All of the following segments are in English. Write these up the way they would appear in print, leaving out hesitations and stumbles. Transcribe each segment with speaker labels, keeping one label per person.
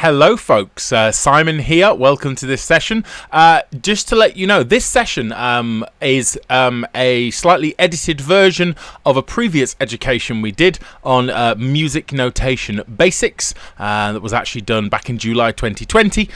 Speaker 1: Hello folks, Simon here. Welcome to this session. Just to let you know, this session is a slightly edited version of a previous education we did on music notation basics that was actually done back in July 2020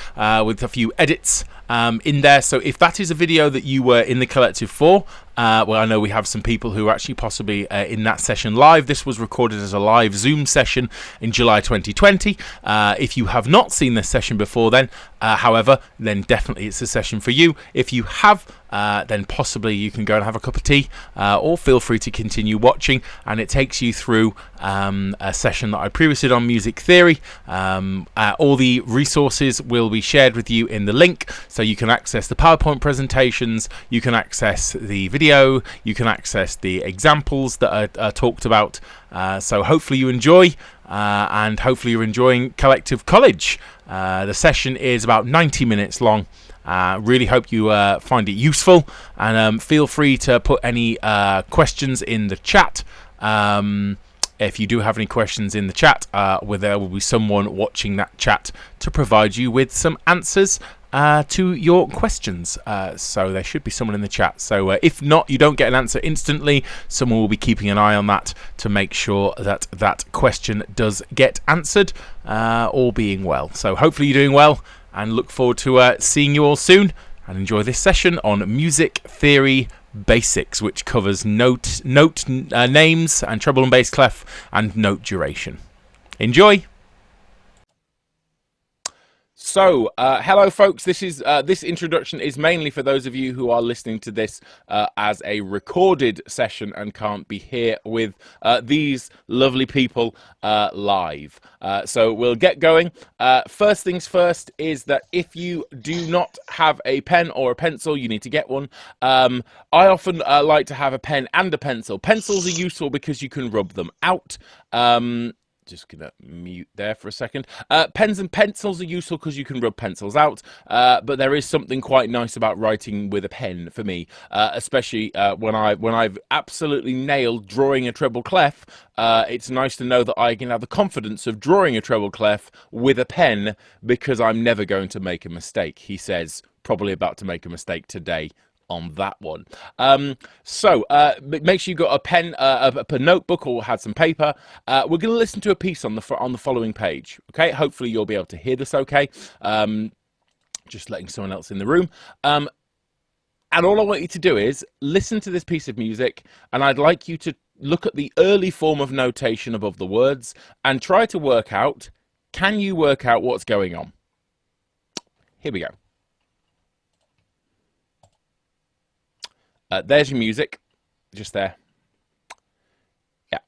Speaker 1: with a few edits in there. So if that is a video that you were in the collective for, well, I know we have some people who are actually possibly in that session live. This was recorded as a live Zoom session in July 2020. If you have not seen this session before then, however, then definitely it's a session for you. If you have, then possibly you can go and have a cup of tea, or feel free to continue watching, and it takes you through a session that I previously did on music theory. All the resources will be shared with you in the link, so you can access the PowerPoint presentations, you can access the video, you can access the examples that are talked about. So hopefully you enjoy, and hopefully you're enjoying Collective College. The session is about 90 minutes long. Really hope you find it useful, and feel free to put any questions in the chat. If you do have any questions in the chat, there will be someone watching that chat to provide you with some answers to your questions. So there should be someone in the chat. So if not, you don't get an answer instantly, someone will be keeping an eye on that to make sure that that question does get answered, all being well. So hopefully you're doing well, and look forward to seeing you all soon, and enjoy this session on music theory basics, which covers note names and treble and bass clef and note duration. Enjoy. So, hello folks, this introduction is mainly for those of you who are listening to this as a recorded session and can't be here with these lovely people live. So we'll get going. First things first is that if you do not have a pen or a pencil, you need to get one. I often like to have a pen and a pencil. Pencils are useful because you can rub them out. Just gonna mute there for a second. Pens and pencils are useful because you can rub pencils out, but there is something quite nice about writing with a pen for me, especially when I've absolutely nailed drawing a treble clef. It's nice to know that I can have the confidence of drawing a treble clef with a pen, because I'm never going to make a mistake. He says, probably about to make a mistake today on that one. So make sure you've got a pen, a notebook, or had some paper. We're going to listen to a piece on the following page. Okay, hopefully you'll be able to hear this okay. Just letting someone else in the room. And all I want you to do is listen to this piece of music, and I'd like you to look at the early form of notation above the words and try to work out, can you work out what's going on? Here we go. There's your music, just there. Yeah.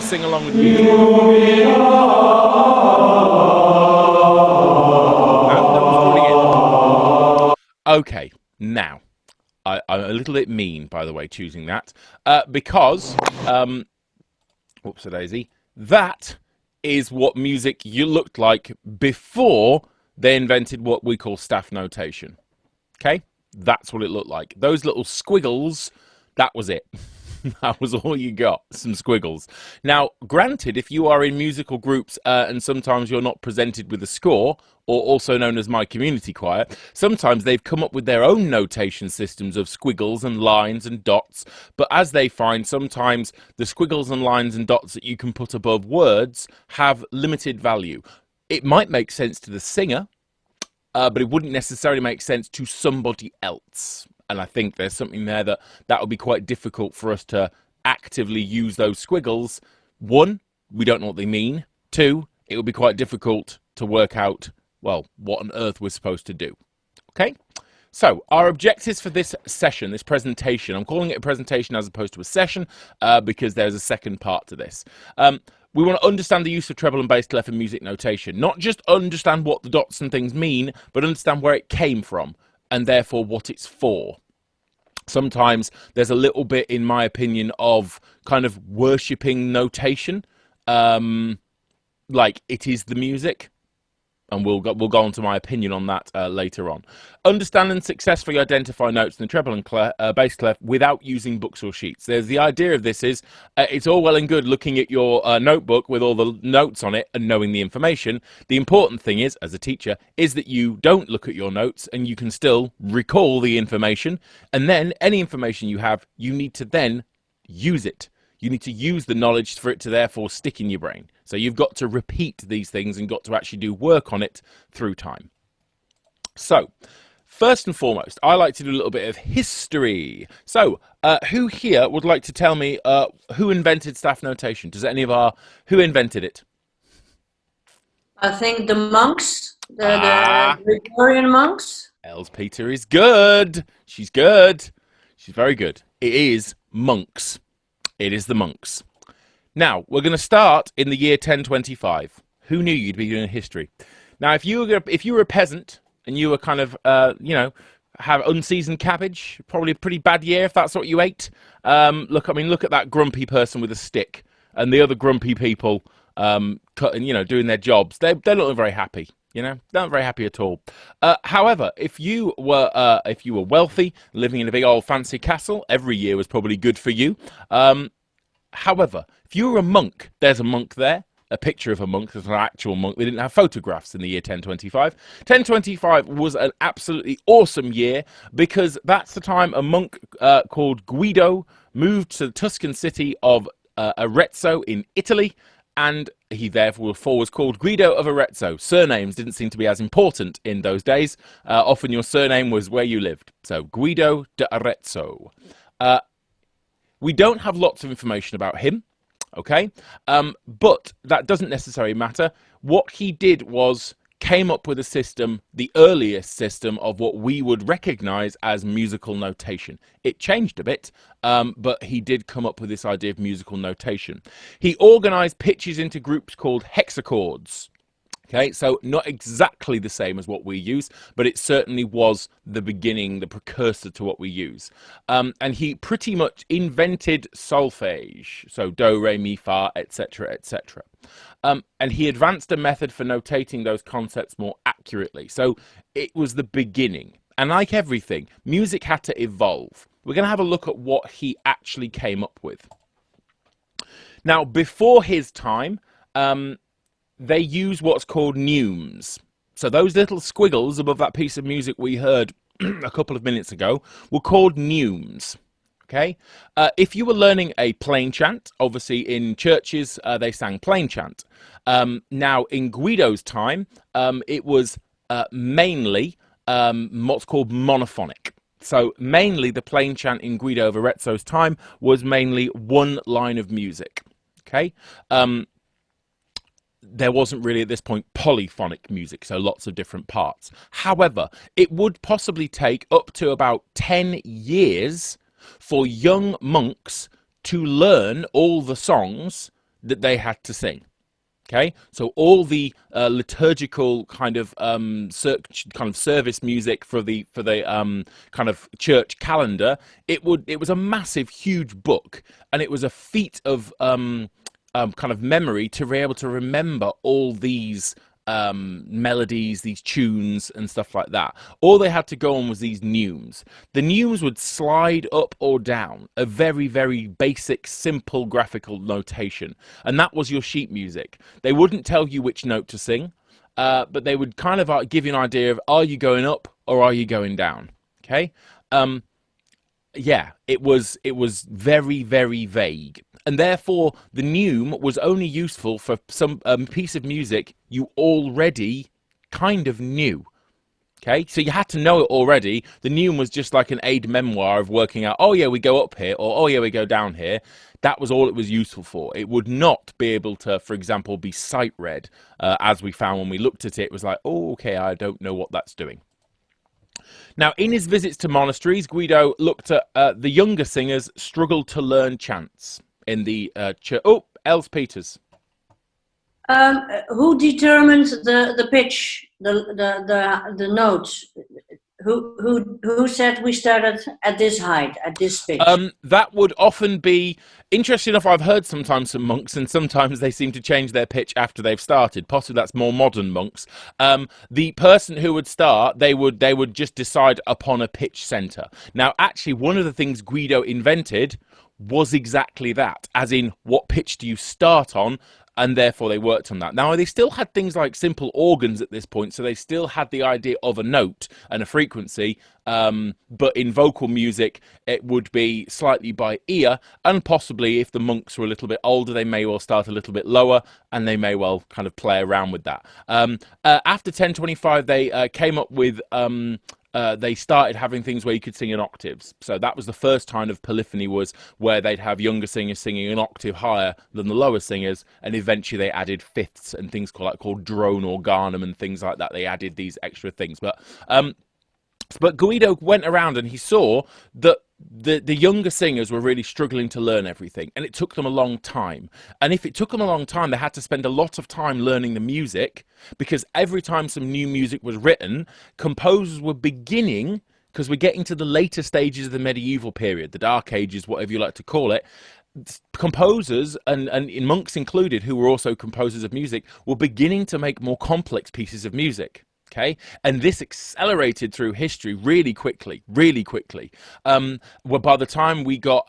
Speaker 1: Sing along with me. Okay, now I'm a little bit mean, by the way, choosing that because whoops-a-daisy, that is what music you looked like before they invented what we call staff notation. Okay, that's what it looked like. Those little squiggles, that was it. That was all you got, some squiggles. Now, granted, if you are in musical groups and sometimes you're not presented with a score, or also known as my community choir, sometimes they've come up with their own notation systems of squiggles and lines and dots. But as they find, sometimes the squiggles and lines and dots that you can put above words have limited value. It might make sense to the singer, but it wouldn't necessarily make sense to somebody else. And I think there's something there that would be quite difficult for us to actively use those squiggles. One, we don't know what they mean. Two, it would be quite difficult to work out, well, what on earth we're supposed to do. Okay? So our objectives for this session, this presentation, I'm calling it a presentation as opposed to a session because there's a second part to this. we want to understand the use of treble and bass clef in music notation. Not just understand what the dots and things mean, but understand where it came from and therefore what it's for. Sometimes there's a little bit, in my opinion, of kind of worshipping notation, like it is the music. And we'll go on to my opinion on that later on. Understand and successfully identify notes in the treble and bass clef without using books or sheets. There's the idea of this is it's all well and good looking at your notebook with all the notes on it and knowing the information. The important thing is, as a teacher, is that you don't look at your notes and you can still recall the information. And then any information you have, you need to then use it. You need to use the knowledge for it to therefore stick in your brain. So you've got to repeat these things and got to actually do work on it through time. So, first and foremost, I like to do a little bit of history. So, who here would like to tell me who invented staff notation? Does any of who invented it?
Speaker 2: I think the monks, the Gregorian monks.
Speaker 1: Elspeta is good. She's good. She's very good. It is monks. It is the monks. Now, we're going to start in the year 1025. Who knew you'd be doing history? Now, if you were a peasant and you were kind of, have unseasoned cabbage, probably a pretty bad year if that's what you ate. Look at that grumpy person with a stick and the other grumpy people doing their jobs. They're not very happy. They're not very happy at all. However, if you were wealthy, living in a big old fancy castle, every year was probably good for you. However, if you were a monk, there's a monk there, a picture of a monk, there's an actual monk. They didn't have photographs in the year 1025. 1025 was an absolutely awesome year because that's the time a monk called Guido moved to the Tuscan city of Arezzo in Italy. And he therefore was called Guido of Arezzo. Surnames didn't seem to be as important in those days. Often your surname was where you lived. So Guido de Arezzo. We don't have lots of information about him, okay? But that doesn't necessarily matter. What he did was came up with a system, the earliest system of what we would recognize as musical notation. It changed a bit, but he did come up with this idea of musical notation. He organized pitches into groups called hexachords. Okay, so not exactly the same as what we use, but it certainly was the beginning, the precursor to what we use. And he pretty much invented solfege, so do, re, mi, fa, etc., etc. And he advanced a method for notating those concepts more accurately. So it was the beginning. And like everything, music had to evolve. We're going to have a look at what he actually came up with. Now, before his time, they use what's called neumes. So those little squiggles above that piece of music we heard a couple of minutes ago were called neumes. Okay, if you were learning a plain chant, obviously in churches they sang plain chant. Now in Guido's time, it was mainly what's called monophonic. So mainly the plain chant in Guido of Arezzo's time was mainly one line of music. Okay. There wasn't really at this point polyphonic music, so lots of different parts. However, it would possibly take up to about 10 years for young monks to learn all the songs that they had to sing. Okay, so all the liturgical kind of service music for the kind of church calendar, it was a massive, huge book, and it was a feat of kind of memory to be able to remember all these melodies, these tunes and stuff like that. All they had to go on was these neumes. The neumes would slide up or down, a very, very basic, simple graphical notation. And that was your sheet music. They wouldn't tell you which note to sing, but they would kind of give you an idea of, are you going up or are you going down? Okay. Yeah, it was very, very vague. And therefore, the neume was only useful for some piece of music you already kind of knew. Okay, so you had to know it already. The neume was just like an aide-memoire of working out, oh yeah, we go up here, or oh yeah, we go down here. That was all it was useful for. It would not be able to, for example, be sight-read, as we found when we looked at it. It was like, oh, okay, I don't know what that's doing. Now, in his visits to monasteries, Guido looked at the younger singers struggled to learn chants in the church. Oh, Els Peters.
Speaker 2: Who determined the pitch, the notes? Who said we started at this height, at this pitch?
Speaker 1: That would often be interesting enough. I've heard sometimes some monks, and sometimes they seem to change their pitch after they've started. Possibly that's more modern monks. The person who would start, they would just decide upon a pitch center. Now, actually, one of the things Guido invented was exactly that, as in what pitch do you start on, and therefore they worked on that. Now, they still had things like simple organs at this point, so they still had the idea of a note and a frequency, but in vocal music it would be slightly by ear, and possibly if the monks were a little bit older, they may well start a little bit lower, and they may well kind of play around with that. After 1025, they came up with they started having things where you could sing in octaves. So that was the first kind of polyphony, was where they'd have younger singers singing an octave higher than the lower singers, and eventually they added fifths and things called drone organum and things like that. They added these extra things. But Guido went around and he saw that the younger singers were really struggling to learn everything, and it took them a long time. And if it took them a long time, they had to spend a lot of time learning the music, because every time some new music was written, composers were beginning, because we're getting to the later stages of the medieval period, the Dark Ages, whatever you like to call it. Composers, and in monks included, who were also composers of music, were beginning to make more complex pieces of music. Okay, and this accelerated through history really quickly, really quickly. Well, by the time we got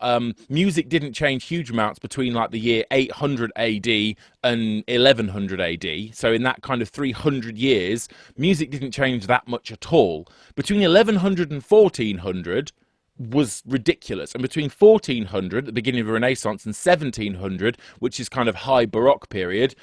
Speaker 1: music didn't change huge amounts between like the year 800 AD and 1100 AD. So in that kind of 300 years, music didn't change that much at all. Between 1100 and 1400 was ridiculous, and between 1400, the beginning of the Renaissance, and 1700, which is kind of high Baroque period,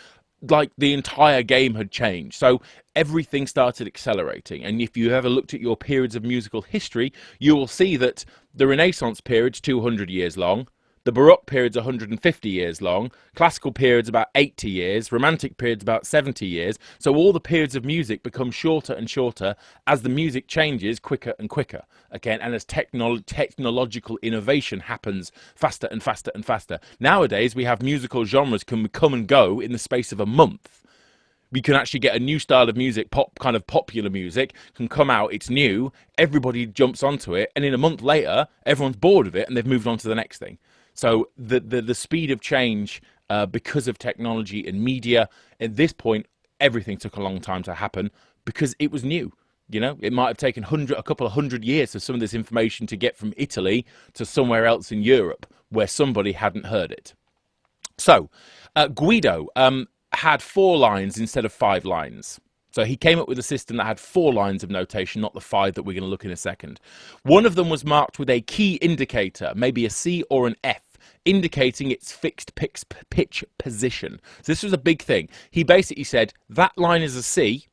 Speaker 1: like the entire game had changed. So everything started accelerating. And if you ever looked at your periods of musical history, you will see that the Renaissance period's 200 years long, the Baroque period's 150 years long, classical period's about 80 years, romantic period's about 70 years. So all the periods of music become shorter and shorter as the music changes quicker and quicker. Again, and as technological innovation happens faster and faster and faster. Nowadays, we have musical genres can come and go in the space of a month. We can actually get a new style of music, kind of popular music, can come out, it's new, everybody jumps onto it, and in a month later, everyone's bored of it and they've moved on to the next thing. So the speed of change, because of technology and media, at this point, everything took a long time to happen because it was new. You know, it might have taken a couple of hundred years for some of this information to get from Italy to somewhere else in Europe where somebody hadn't heard it. So Guido had 4 lines instead of 5 lines. So he came up with a system that had 4 lines of notation, not the 5 that we're going to look in a second. One of them was marked with a key indicator, maybe a C or an F, indicating its fixed pitch position. So this was a big thing. He basically said that line is a C,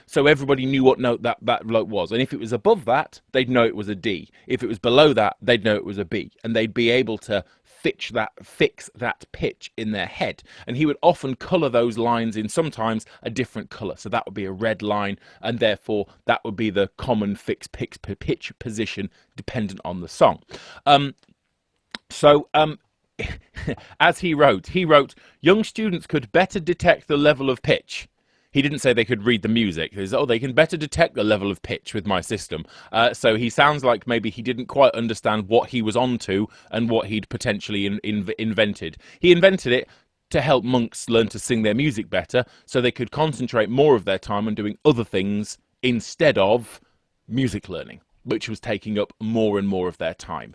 Speaker 1: so everybody knew what note that note was. And if it was above that, they'd know it was a D. If it was below that, they'd know it was a B. And they'd be able to fix that pitch in their head. And he would often color those lines in sometimes a different color. So that would be a red line, and therefore that would be the common fixed pitch position dependent on the song. As he wrote, young students could better detect the level of pitch. He didn't say they could read the music. He said, they can better detect the level of pitch with my system. So he sounds like maybe he didn't quite understand what he was onto and what he'd potentially invented. He invented it to help monks learn to sing their music better, so they could concentrate more of their time on doing other things instead of music learning, which was taking up more and more of their time.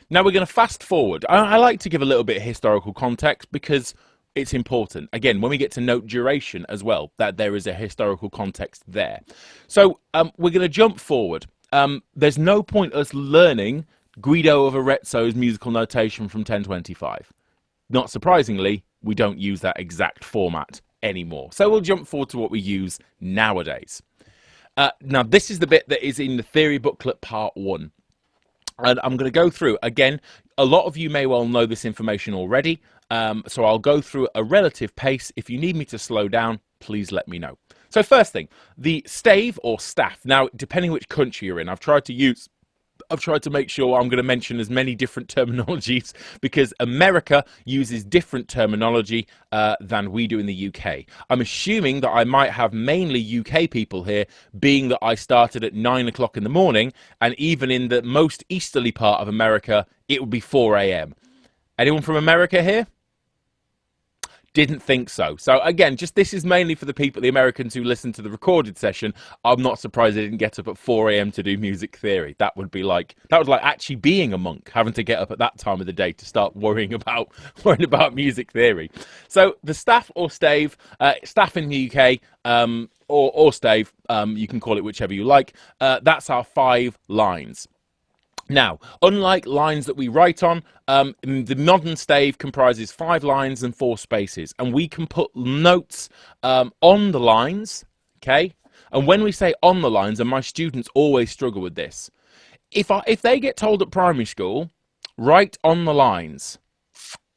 Speaker 1: Now we're going to fast forward. I like to give a little bit of historical context because it's important. Again, when we get to note duration as well, that there is a historical context there. So we're going to jump forward. There's no point us learning Guido of Arezzo's musical notation from 1025. Not surprisingly, we don't use that exact format anymore. So we'll jump forward to what we use nowadays. Now, this is the bit that is in the theory booklet part 1. And I'm going to go through, again, a lot of you may well know this information already, so I'll go through a relative pace. If you need me to slow down, please let me know. So first thing, the stave or staff. Now, depending which country you're in, I've tried to use I've tried to make sure I'm going to mention as many different terminologies because America uses different terminology than we do in the UK. I'm assuming that I might have mainly UK people here, being that I started at 9 o'clock in the morning, and even in the most easterly part of America, it would be 4 a.m. Anyone from America here? Didn't think so. So again, just this is mainly for the people, the Americans who listen to the recorded session. I'm not surprised they didn't get up at 4 a.m. to do music theory. That would like actually being a monk, having to get up at that time of the day to start worrying about music theory. So the staff or stave, staff in the UK, or stave, you can call it whichever you like. That's our 5 lines. Now, unlike lines that we write on, the modern stave comprises 5 lines and 4 spaces, and we can put notes on the lines, okay? And when we say on the lines, and my students always struggle with this, if they get told at primary school, write on the lines,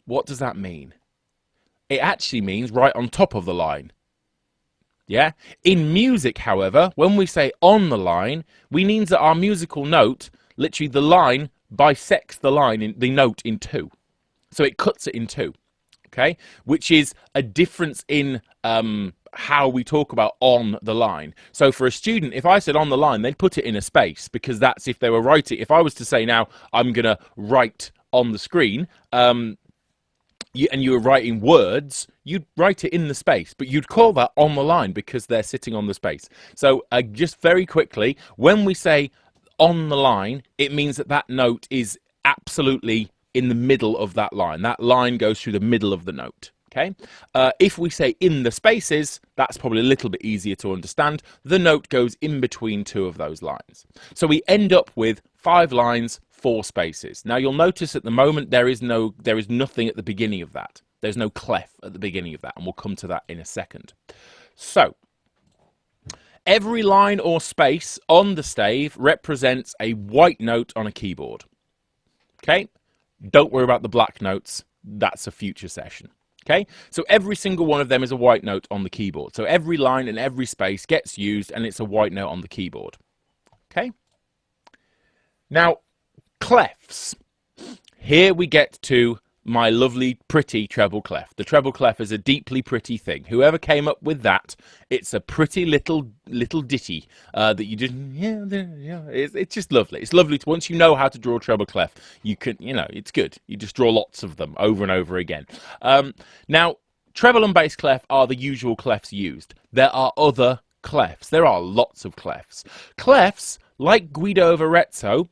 Speaker 1: what does that mean? It actually means write on top of the line. Yeah? In music, however, when we say on the line, we mean that our musical note, literally the line bisects the note in 2. So it cuts it in 2, okay? Which is a difference in how we talk about on the line. So for a student, if I said on the line, they'd put it in a space, because that's if they were writing. If I was to say now, I'm going to write on the screen, and you were writing words, you'd write it in the space, but you'd call that on the line because they're sitting on the space. So just very quickly, when we say on the line, it means that note is absolutely in the middle of that line. That line goes through the middle of the note. Okay. If we say in the spaces, that's probably a little bit easier to understand. The note goes in between 2 of those lines. So we end up with 5 lines, 4 spaces. Now you'll notice at the moment there is nothing at the beginning of that. There's no clef at the beginning of that, and we'll come to that in a second. So every line or space on the stave represents a white note on a keyboard. Okay? Don't worry about the black notes. That's a future session. Okay? So every single one of them is a white note on the keyboard. So every line and every space gets used, and it's a white note on the keyboard. Okay? Now, clefs. Here we get to my lovely, pretty treble clef. The treble clef is a deeply pretty thing. Whoever came up with that, it's a pretty little ditty that you just, it's just lovely. It's lovely to, once you know how to draw a treble clef, you can, it's good. You just draw lots of them over and over again. Now, treble and bass clef are the usual clefs used. There are other clefs. There are lots of clefs. Clefs, like Guido of Arezzo,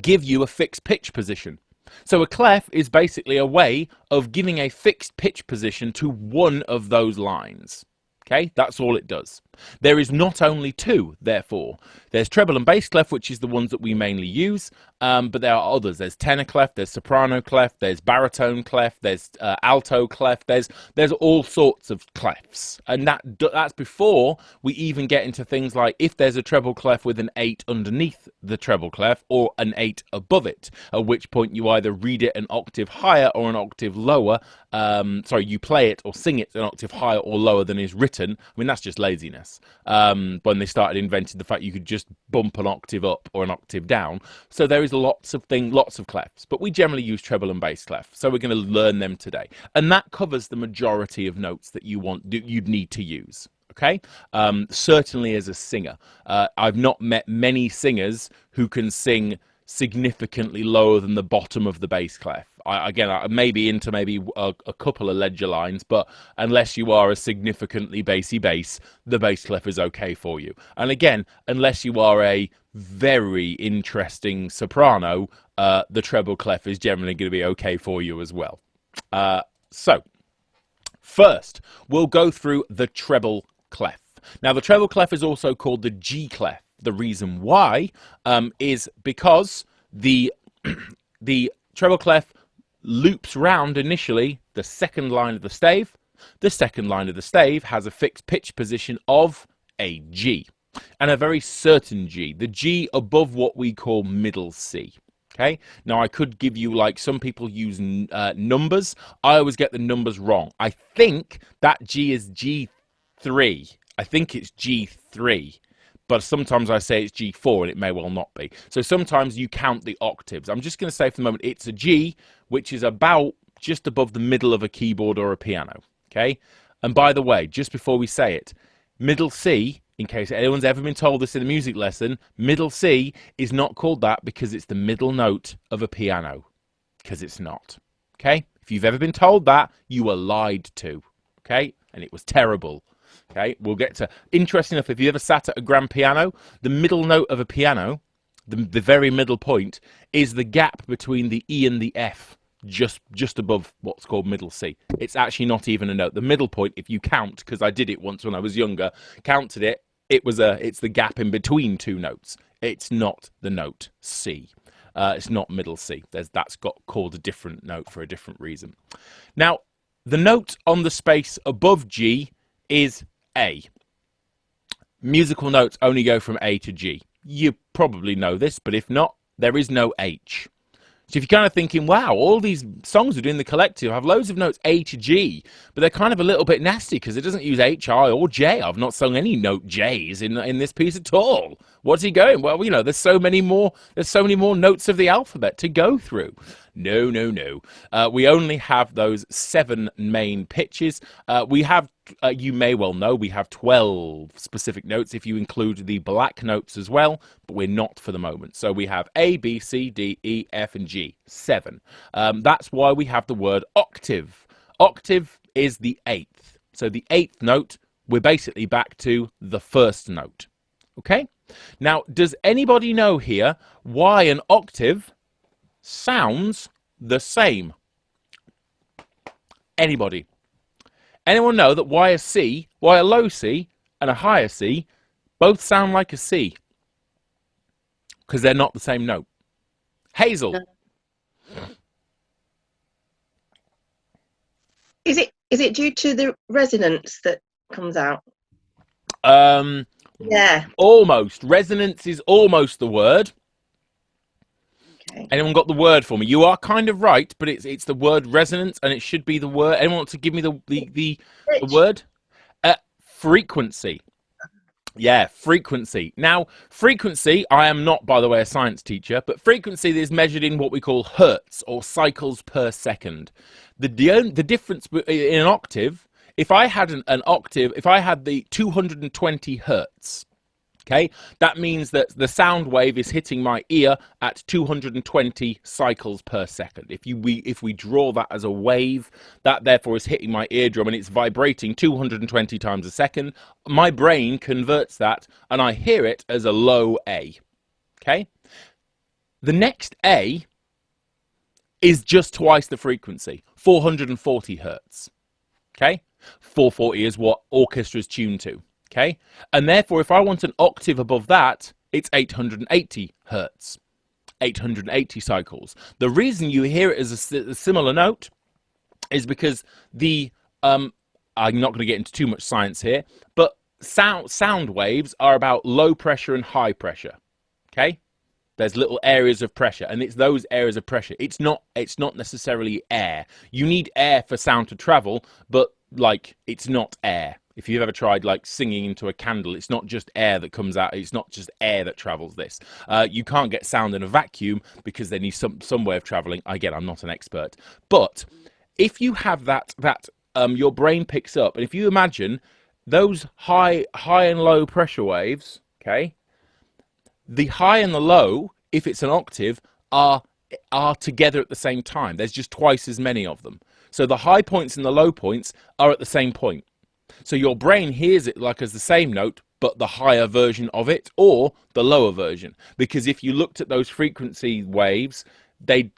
Speaker 1: give you a fixed pitch position. So a clef is basically a way of giving a fixed pitch position to one of those lines. Okay, that's all it does. There is not only 2, therefore. There's treble and bass clef, which is the ones that we mainly use, but there are others. There's tenor clef, there's soprano clef, there's baritone clef, there's alto clef, there's all sorts of clefs. And that's before we even get into things like if there's a treble clef with an 8 underneath the treble clef or an 8 above it, at which point you either read it an octave higher or an octave lower. You play it or sing it an octave higher or lower than is written. I mean, that's just laziness. When they started inventing the fact you could just bump an octave up or an octave down. So there is lots of clefs, but we generally use treble and bass clef. So we're going to learn them today. And that covers the majority of notes that you'd need to use. Okay, certainly as a singer. I've not met many singers who can sing significantly lower than the bottom of the bass clef. Maybe a couple of ledger lines, but unless you are a significantly bassy bass, the bass clef is okay for you. And again, unless you are a very interesting soprano, the treble clef is generally going to be okay for you as well. So, first, we'll go through the treble clef. Now, the treble clef is also called the G clef. The reason why is because the treble clef loops round initially the second line of the stave. The second line of the stave has a fixed pitch position of a G, and a very certain G, the G above what we call middle C. Okay, now I could give you, like some people use numbers. I always get the numbers wrong. I think that G is G3. I think it's G3. but sometimes I say it's G4 and it may well not be. So sometimes you count the octaves. I'm just going to say for the moment it's a G, which is about just above the middle of a keyboard or a piano. Okay. And by the way, just before we say it, middle C, in case anyone's ever been told this in a music lesson, middle C is not called that because it's the middle note of a piano. Because it's not. Okay. If you've ever been told that, you were lied to. Okay. And it was terrible. Okay. We'll get to, interesting enough, if you ever sat at a grand piano, the middle note of a piano, the very middle point, is the gap between the E and the F. Just above what's called middle C. It's actually not even a note. The middle point, if you count, because I did it once when I was younger, counted it, it's the gap in between two notes. It's not the note C. It's not middle C. That's got called a different note for a different reason. Now, the note on the space above G is A. Musical notes only go from A to G. You probably know this, but if not, there is no H. So if you're kind of thinking, wow, all these songs we do in the collective have loads of notes A to G, but they're kind of a little bit nasty because it doesn't use H, I, or J. I've not sung any note J's in this piece at all. What's he going? Well, you know, there's so many more notes of the alphabet to go through. No. We only have those 7 main pitches. We have, you may well know, we have 12 specific notes if you include the black notes as well, but we're not for the moment. So we have A, B, C, D, E, F, and G, 7. That's why we have the word octave. Octave is the 8th. So the 8th note, we're basically back to the first note. Okay? Now, does anybody know here why an octave sounds the same? Anybody? Anyone know that why a low C and a higher C both sound like a C? Because they're not the same note. Hazel.
Speaker 3: Is it due to the resonance that comes out? Yeah.
Speaker 1: Almost. Resonance is almost the word.
Speaker 3: Okay.
Speaker 1: Anyone got the word for me? You are kind of right, but it's the word resonance, and it should be the word. Anyone want to give me the word? Frequency. Yeah, frequency. Now, frequency, I am not, by the way, a science teacher, but frequency is measured in what we call hertz, or cycles per second. The difference in an octave, if I had an octave, if I had the 220 hertz, okay, that means that the sound wave is hitting my ear at 220 cycles per second. If we draw that as a wave, that therefore is hitting my eardrum and it's vibrating 220 times a second. My brain converts that and I hear it as a low A. Okay? The next A is just twice the frequency, 440 hertz. Okay? 440 is what orchestra's tuned to. Okay, and therefore, if I want an octave above that, it's 880 hertz, 880 cycles. The reason you hear it as a similar note is because I'm not going to get into too much science here, but sound waves are about low pressure and high pressure. Okay, there's little areas of pressure, and it's those areas of pressure. It's not necessarily air. You need air for sound to travel, but like it's not air. If you've ever tried like singing into a candle, it's not just air that comes out. It's not just air that travels this. You can't get sound in a vacuum because they need some way of traveling. Again, I'm not an expert. But if you have that your brain picks up, and if you imagine those high and low pressure waves, okay, the high and the low, if it's an octave, are together at the same time. There's just twice as many of them. So the high points and the low points are at the same point. So your brain hears it like as the same note, but the higher version of it or the lower version. Because if you looked at those frequency waves, they'd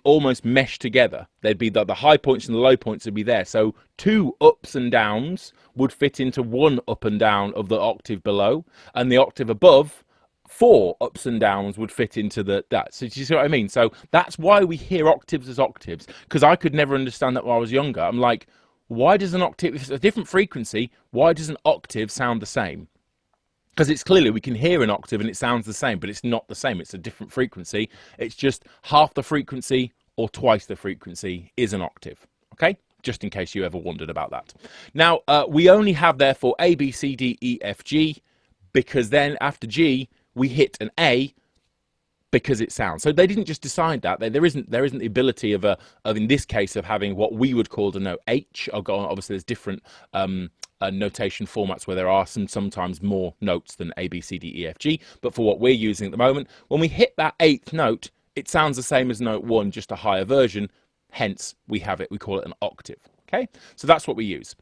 Speaker 1: almost mesh together. They'd be the high points and the low points would be there. So 2 ups and downs would fit into 1 up and down of the octave below, and the octave above, 4 ups and downs would fit into that. So do you see what I mean? So that's why we hear octaves as octaves, because I could never understand that when I was younger. I'm like, why does an octave, if it's a different frequency, why does an octave sound the same? Because it's clearly we can hear an octave and it sounds the same, but it's not the same. It's a different frequency. It's just half the frequency or twice the frequency is an octave. Okay? Just in case you ever wondered about that. Now, we only have, therefore, A, B, C, D, E, F, G. because then after G, we hit an A because it sounds. So they didn't just decide that. There isn't the ability of in this case of having what we would call the note H. Obviously, there's different notation formats where there are sometimes more notes than A, B, C, D, E, F, G. But for what we're using at the moment, when we hit that 8th note, it sounds the same as note 1, just a higher version. Hence, we call it an octave. Okay, so that's what we use.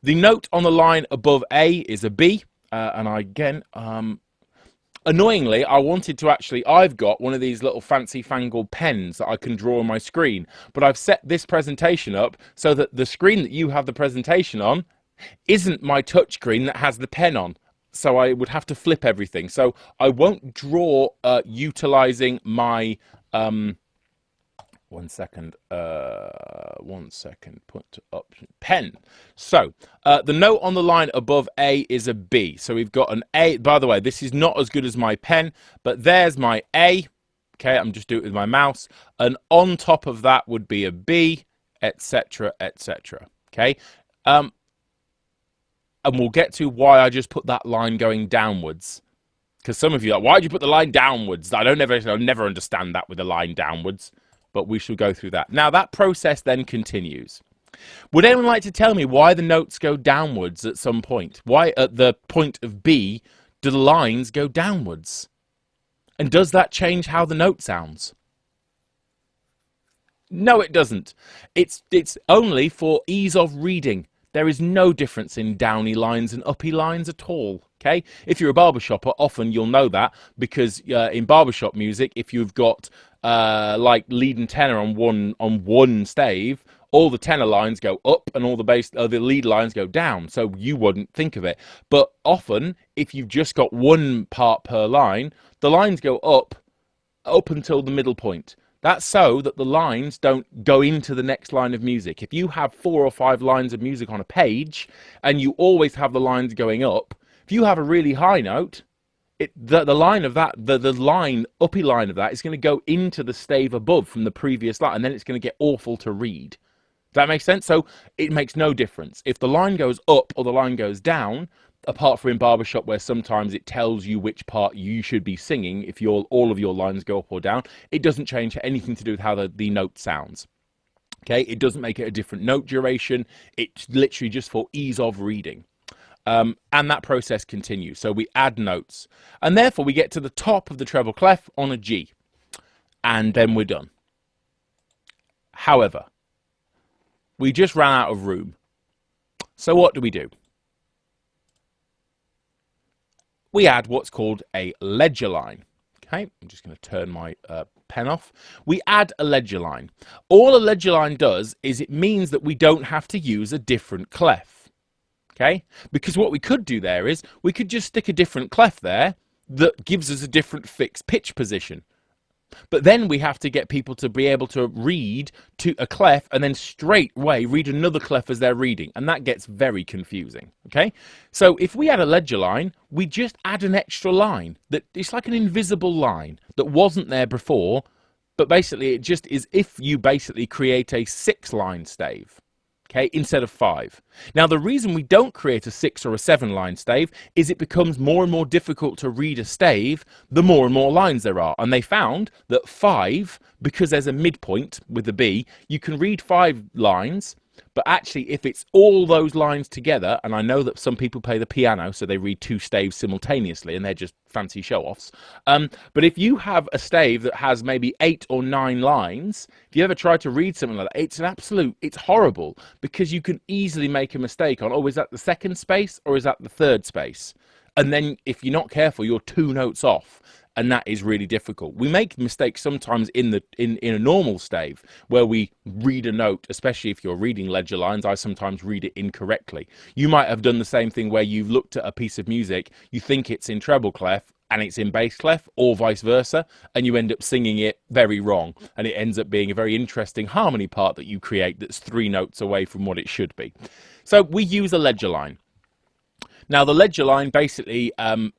Speaker 1: The note on the line above A is a B, and annoyingly, I wanted to I've got one of these little fancy fangled pens that I can draw on my screen, but I've set this presentation up so that the screen that you have the presentation on isn't my touchscreen that has the pen on. So I would have to flip everything. So I won't draw utilizing my, one second, put to option, pen. So the note on the line above A is a B. So we've got an A. By the way, this is not as good as my pen, but there's my A. Okay, I'm just doing it with my mouse. And on top of that would be a B, etc., etc. Okay. And we'll get to why I just put that line going downwards. Because some of you are like, why did you put the line downwards? I'll never understand that with the line downwards. But we shall go through that. Now, that process then continues. Would anyone like to tell me why the notes go downwards at some point? Why at the point of B do the lines go downwards? And does that change how the note sounds? No, it doesn't. It's only for ease of reading. There is no difference in downy lines and uppy lines at all. Okay, if you're a barbershopper, often you'll know that because in barbershop music, if you've got like lead and tenor on one stave, all the tenor lines go up and all the lead lines go down. So you wouldn't think of it. But often, if you've just got one part per line, the lines go up until the middle point. That's so that the lines don't go into the next line of music. If you have 4 or 5 lines of music on a page and you always have the lines going up, if you have a really high note, the line of that, the uppy line of that is going to go into the stave above from the previous line, and then it's going to get awful to read. Does that make sense? So it makes no difference. If the line goes up or the line goes down, apart from in barbershop where sometimes it tells you which part you should be singing, if all of your lines go up or down, it doesn't change anything to do with how the note sounds. Okay, it doesn't make it a different note duration. It's literally just for ease of reading. And that process continues. So we add notes. And therefore we get to the top of the treble clef on a G. And then we're done. However, we just ran out of room. So what do? We add what's called a ledger line. Okay, I'm just going to turn my pen off. We add a ledger line. All a ledger line does is it means that we don't have to use a different clef. Okay, because what we could do there is we could just stick a different clef there that gives us a different fixed pitch position. But then we have to get people to be able to read to a clef and then straight away read another clef as they're reading. And that gets very confusing. Okay, so if we add a ledger line, we just add an extra line that it's like an invisible line that wasn't there before. But basically it just is if you basically create a 6-line stave. Okay, instead of 5. Now, the reason we don't create a 6 or a 7-line stave is it becomes more and more difficult to read a stave the more and more lines there are. And they found that 5, because there's a midpoint with the B, you can read 5 lines. But actually, if it's all those lines together, and I know that some people play the piano, so they read 2 staves simultaneously, and they're just fancy show-offs. But if you have a stave that has maybe 8 or 9 lines, if you ever try to read something like that, it's horrible, because you can easily make a mistake on, oh, is that the 2nd space, or is that the 3rd space? And then, if you're not careful, you're 2 notes off. And that is really difficult. We make mistakes sometimes in a normal stave where we read a note, especially if you're reading ledger lines. I sometimes read it incorrectly. You might have done the same thing where you've looked at a piece of music, you think it's in treble clef and it's in bass clef, or vice versa, and you end up singing it very wrong. And it ends up being a very interesting harmony part that you create that's 3 notes away from what it should be. So we use a ledger line. Now, the ledger line, basically,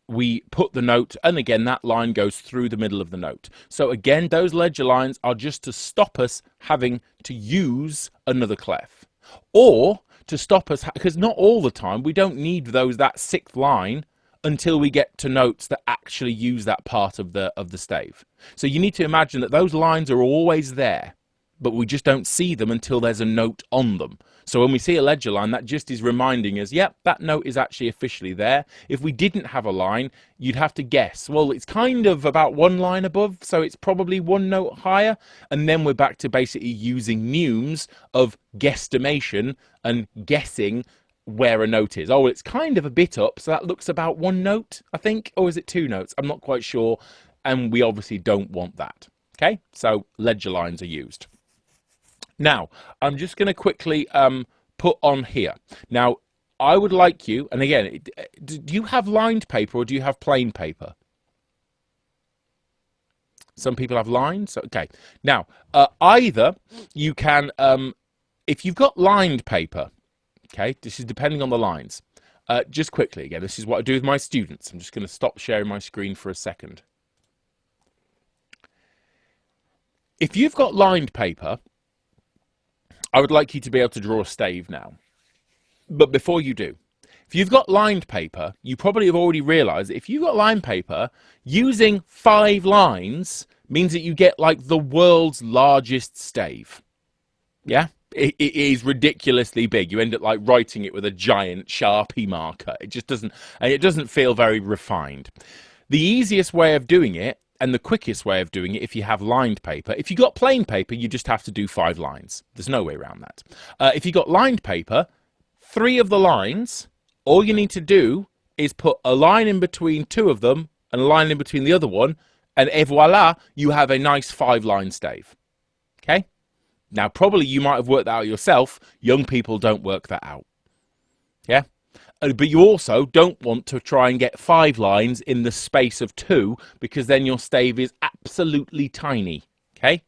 Speaker 1: we put the note, and again, that line goes through the middle of the note. So again, those ledger lines are just to stop us having to use another clef. Or to stop us, because not all the time, we don't need that 6th line until we get to notes that actually use that part of the stave. So you need to imagine that those lines are always there, but we just don't see them until there's a note on them. So when we see a ledger line, that just is reminding us, yep, that note is actually officially there. If we didn't have a line, you'd have to guess. Well, it's kind of about one line above, so it's probably one note higher. And then we're back to basically using neumes of guesstimation and guessing where a note is. Oh, it's kind of a bit up, so that looks about one note, I think. Or is it two notes? I'm not quite sure. And we obviously don't want that. Okay, so ledger lines are used. Now, I'm just going to quickly put on here. Now, I would like you, and again, do you have lined paper or do you have plain paper? Some people have lines. Okay. Now, either you can, if you've got lined paper, okay, this is depending on the lines. Just quickly, again, this is what I do with my students. I'm just going to stop sharing my screen for a second. If you've got lined paper, I would like you to be able to draw a stave now. But before you do, if you've got lined paper, you probably have already realized that if you've got lined paper, using 5 lines means that you get like the world's largest stave. Yeah? It is ridiculously big. You end up like writing it with a giant Sharpie marker. It just doesn't, and it doesn't feel very refined. The easiest way of doing it, and the quickest way of doing it if you have lined paper, if you got plain paper, you just have to do 5 lines. There's no way around that. If you got lined paper, 3 of the lines, all you need to do is put a line in between 2 of them and a line in between the other one, and voila, you have a nice 5-line stave. Okay? Now, probably you might have worked that out yourself. Young people don't work that out. Yeah? But you also don't want to try and get 5 lines in the space of 2, because then your stave is absolutely tiny. Okay?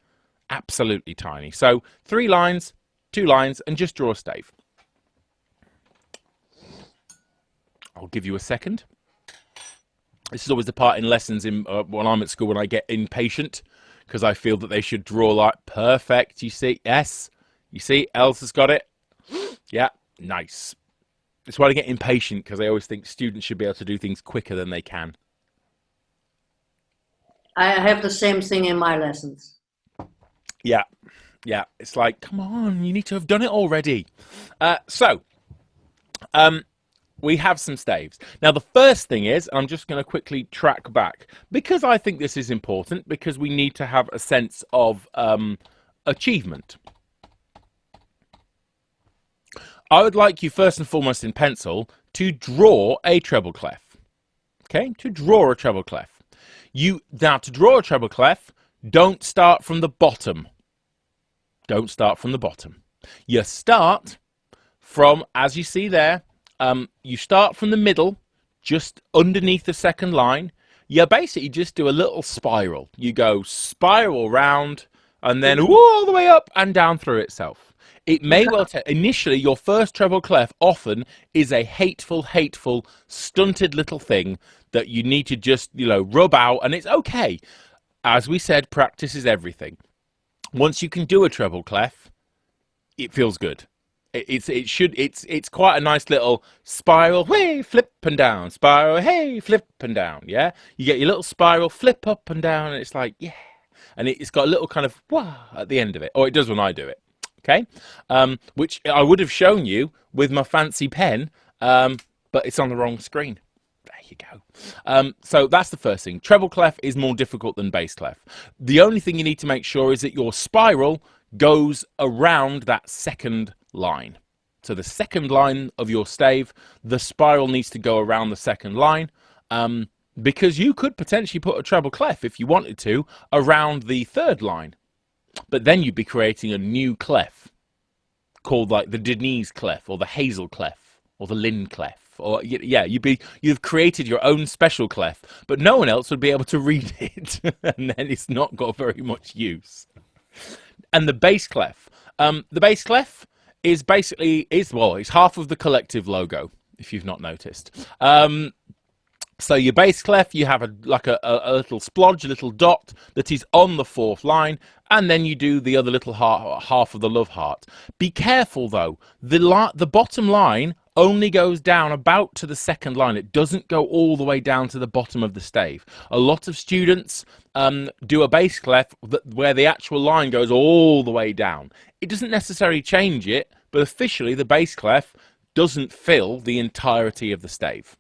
Speaker 1: Absolutely tiny. So 3 lines, 2 lines, and just draw a stave. I'll give you a second. This is always the part in lessons when I'm at school when I get impatient, because I feel that they should draw like perfect. You see? Yes. You see? Elsa's got it. Yeah. Nice. It's why I get impatient, because I always think students should be able to do things quicker than they can.
Speaker 2: I have the same thing in my lessons.
Speaker 1: Yeah. Yeah. It's like, come on, you need to have done it already. We have some staves. Now, the first thing is, I'm just going to quickly track back, because I think this is important, because we need to have a sense of achievement. I would like you first and foremost in pencil to draw a treble clef. Okay, to draw a treble clef. Now, to draw a treble clef, don't start from the bottom. Don't start from the bottom. You start from, as you see there, you start from the middle, just underneath the second line. You basically just do a little spiral. You go spiral round and then all the way up and down through itself. It may well take, initially, your first treble clef often is a hateful, stunted little thing that you need to just, rub out, and it's okay. As we said, practice is everything. Once you can do a treble clef, it feels good. It's quite a nice little spiral, hey, flip and down, spiral, hey, flip and down, yeah? You get your little spiral, flip up and down, and it's like, yeah. And it's got a little kind of, wah, at the end of it. Or it does when I do it. Okay, which I would have shown you with my fancy pen, but it's on the wrong screen. There you go. So that's the first thing. Treble clef is more difficult than bass clef. The only thing you need to make sure is that your spiral goes around that second line. So the second line of your stave, the spiral needs to go around the second line, because you could potentially put a treble clef, if you wanted to, around the third line. But then you'd be creating a new clef called like the Denise clef or the Hazel clef or the Lynn clef. Or yeah, you've created your own special clef, but no one else would be able to read it, and then it's not got very much use. And the bass clef, is basically it's half of the collective logo, if you've not noticed. So your bass clef, you have a little splodge, a little dot that is on the fourth line, and then you do the other little half of the love heart. Be careful though, the bottom line only goes down about to the second line. It doesn't go all the way down to the bottom of the stave. A lot of students do a bass clef where the actual line goes all the way down. It doesn't necessarily change it, but officially the bass clef doesn't fill the entirety of the stave.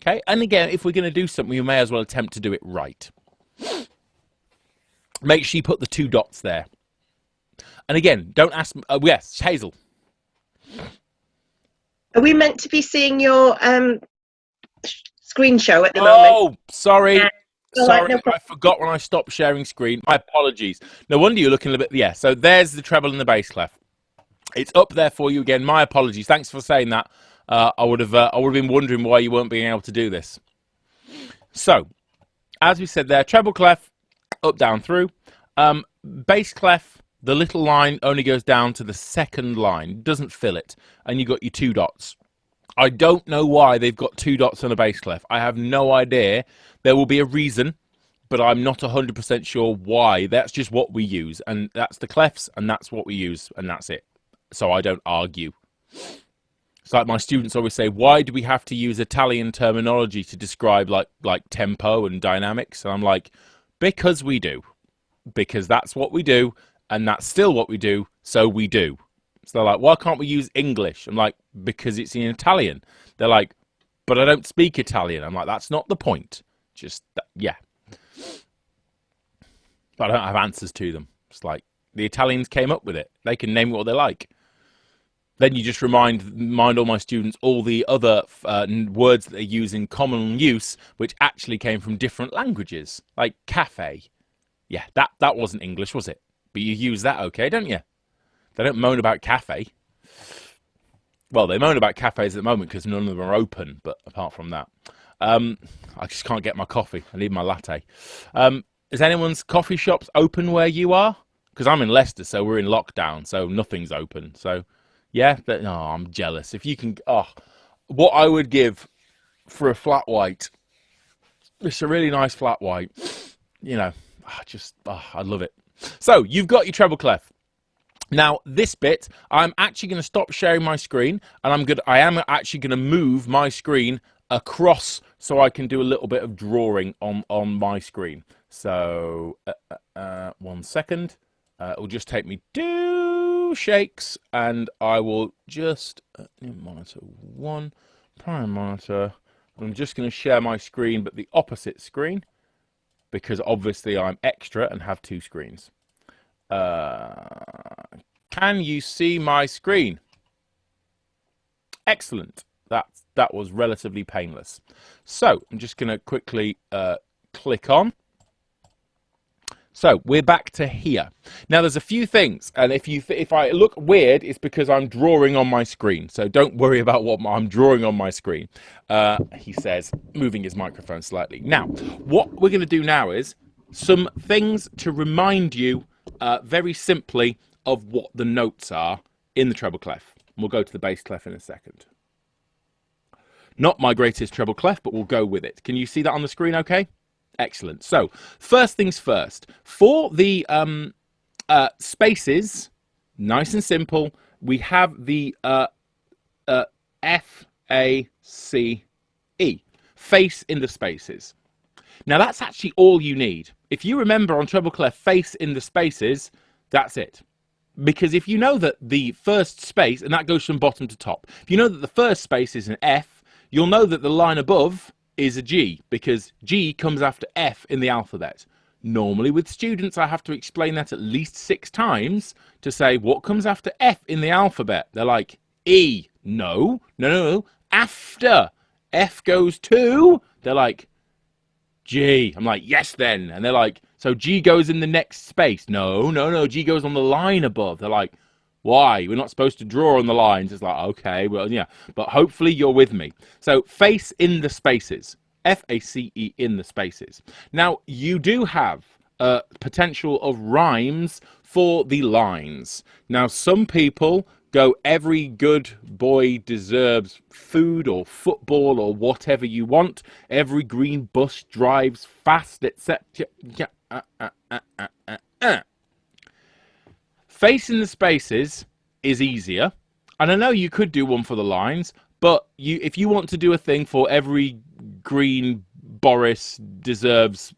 Speaker 1: Okay, and again, if we're going to do something, we may as well attempt to do it right. Make sure you put the 2 dots there. And again, don't ask me. Yes, Hazel.
Speaker 3: Are we meant to be seeing your screen show at the moment?
Speaker 1: Oh, sorry.
Speaker 3: Yeah.
Speaker 1: Sorry,
Speaker 3: No
Speaker 1: I forgot when I stopped sharing screen. My apologies. No wonder you're looking a little bit. Yeah, so there's the treble and the bass clef. It's up there for you again. My apologies. Thanks for saying that. I would have been wondering why you weren't being able to do this. So, as we said there, treble clef, up, down, through. Bass clef, the little line only goes down to the second line, doesn't fill it, and you got your 2 dots. I don't know why they've got 2 dots on a bass clef. I have no idea. There will be a reason, but I'm not 100% sure why. That's just what we use, and that's the clefs, and that's what we use, and that's it. So I don't argue. It's like my students always say, why do we have to use Italian terminology to describe like tempo and dynamics? And I'm like, because we do. Because that's what we do, and that's still what we do, so we do. So they're like, why can't we use English? I'm like, because it's in Italian. They're like, but I don't speak Italian. I'm like, that's not the point. Just, yeah. But I don't have answers to them. It's like, the Italians came up with it. They can name it what they like. Then you just remind all my students all the other words that they use in common use, which actually came from different languages, like cafe. Yeah, that wasn't English, was it? But you use that, okay, don't you? They don't moan about cafe. Well, they moan about cafes at the moment because none of them are open. But apart from that, I just can't get my coffee. I need my latte. Is anyone's coffee shops open where you are? Because I'm in Leicester, so we're in lockdown, so nothing's open. So, yeah, I'm jealous. If you can, what I would give for a flat white. It's a really nice flat white. You know, I love it. So you've got your treble clef. Now this bit, I'm actually going to stop sharing my screen, and I am actually going to move my screen across so I can do a little bit of drawing on my screen. So 1 second. It will just take me 2 shakes, and I will just monitor 1, prime monitor. I'm just going to share my screen, but the opposite screen, because obviously I'm extra and have 2 screens. Can you see my screen? Excellent. That was relatively painless. So I'm just going to quickly click on. So we're back to here. Now there's a few things, and if I look weird, it's because I'm drawing on my screen. So don't worry about what I'm drawing on my screen. He says, moving his microphone slightly. Now, what we're going to do now is some things to remind you very simply of what the notes are in the treble clef. We'll go to the bass clef in a second. Not my greatest treble clef, but we'll go with it. Can you see that on the screen okay? Excellent. So, first things first. For the spaces, nice and simple, we have the F, A, C, E. Face in the spaces. Now, that's actually all you need. If you remember on treble clef, face in the spaces, that's it. Because if you know that the first space, and that goes from bottom to top, if you know that the first space is an F, you'll know that the line above is a G, because G comes after F in the alphabet. Normally with students, I have to explain that at least 6 times to say what comes after F in the alphabet. They're like, E. No. After F goes to, they're like, G. I'm like, yes then. And they're like, so G goes in the next space. No. G goes on the line above. They're like, why? We're not supposed to draw on the lines. It's like, okay, well, yeah. But hopefully you're with me. So face in the spaces. F-A-C-E in the spaces. Now, you do have potential of rhymes for the lines. Now, some people go, every good boy deserves food or football or whatever you want. Every green bus drives fast, etc. Face in the spaces is easier. And I know you could do one for the lines, But if you want to do a thing for every green Boris deserves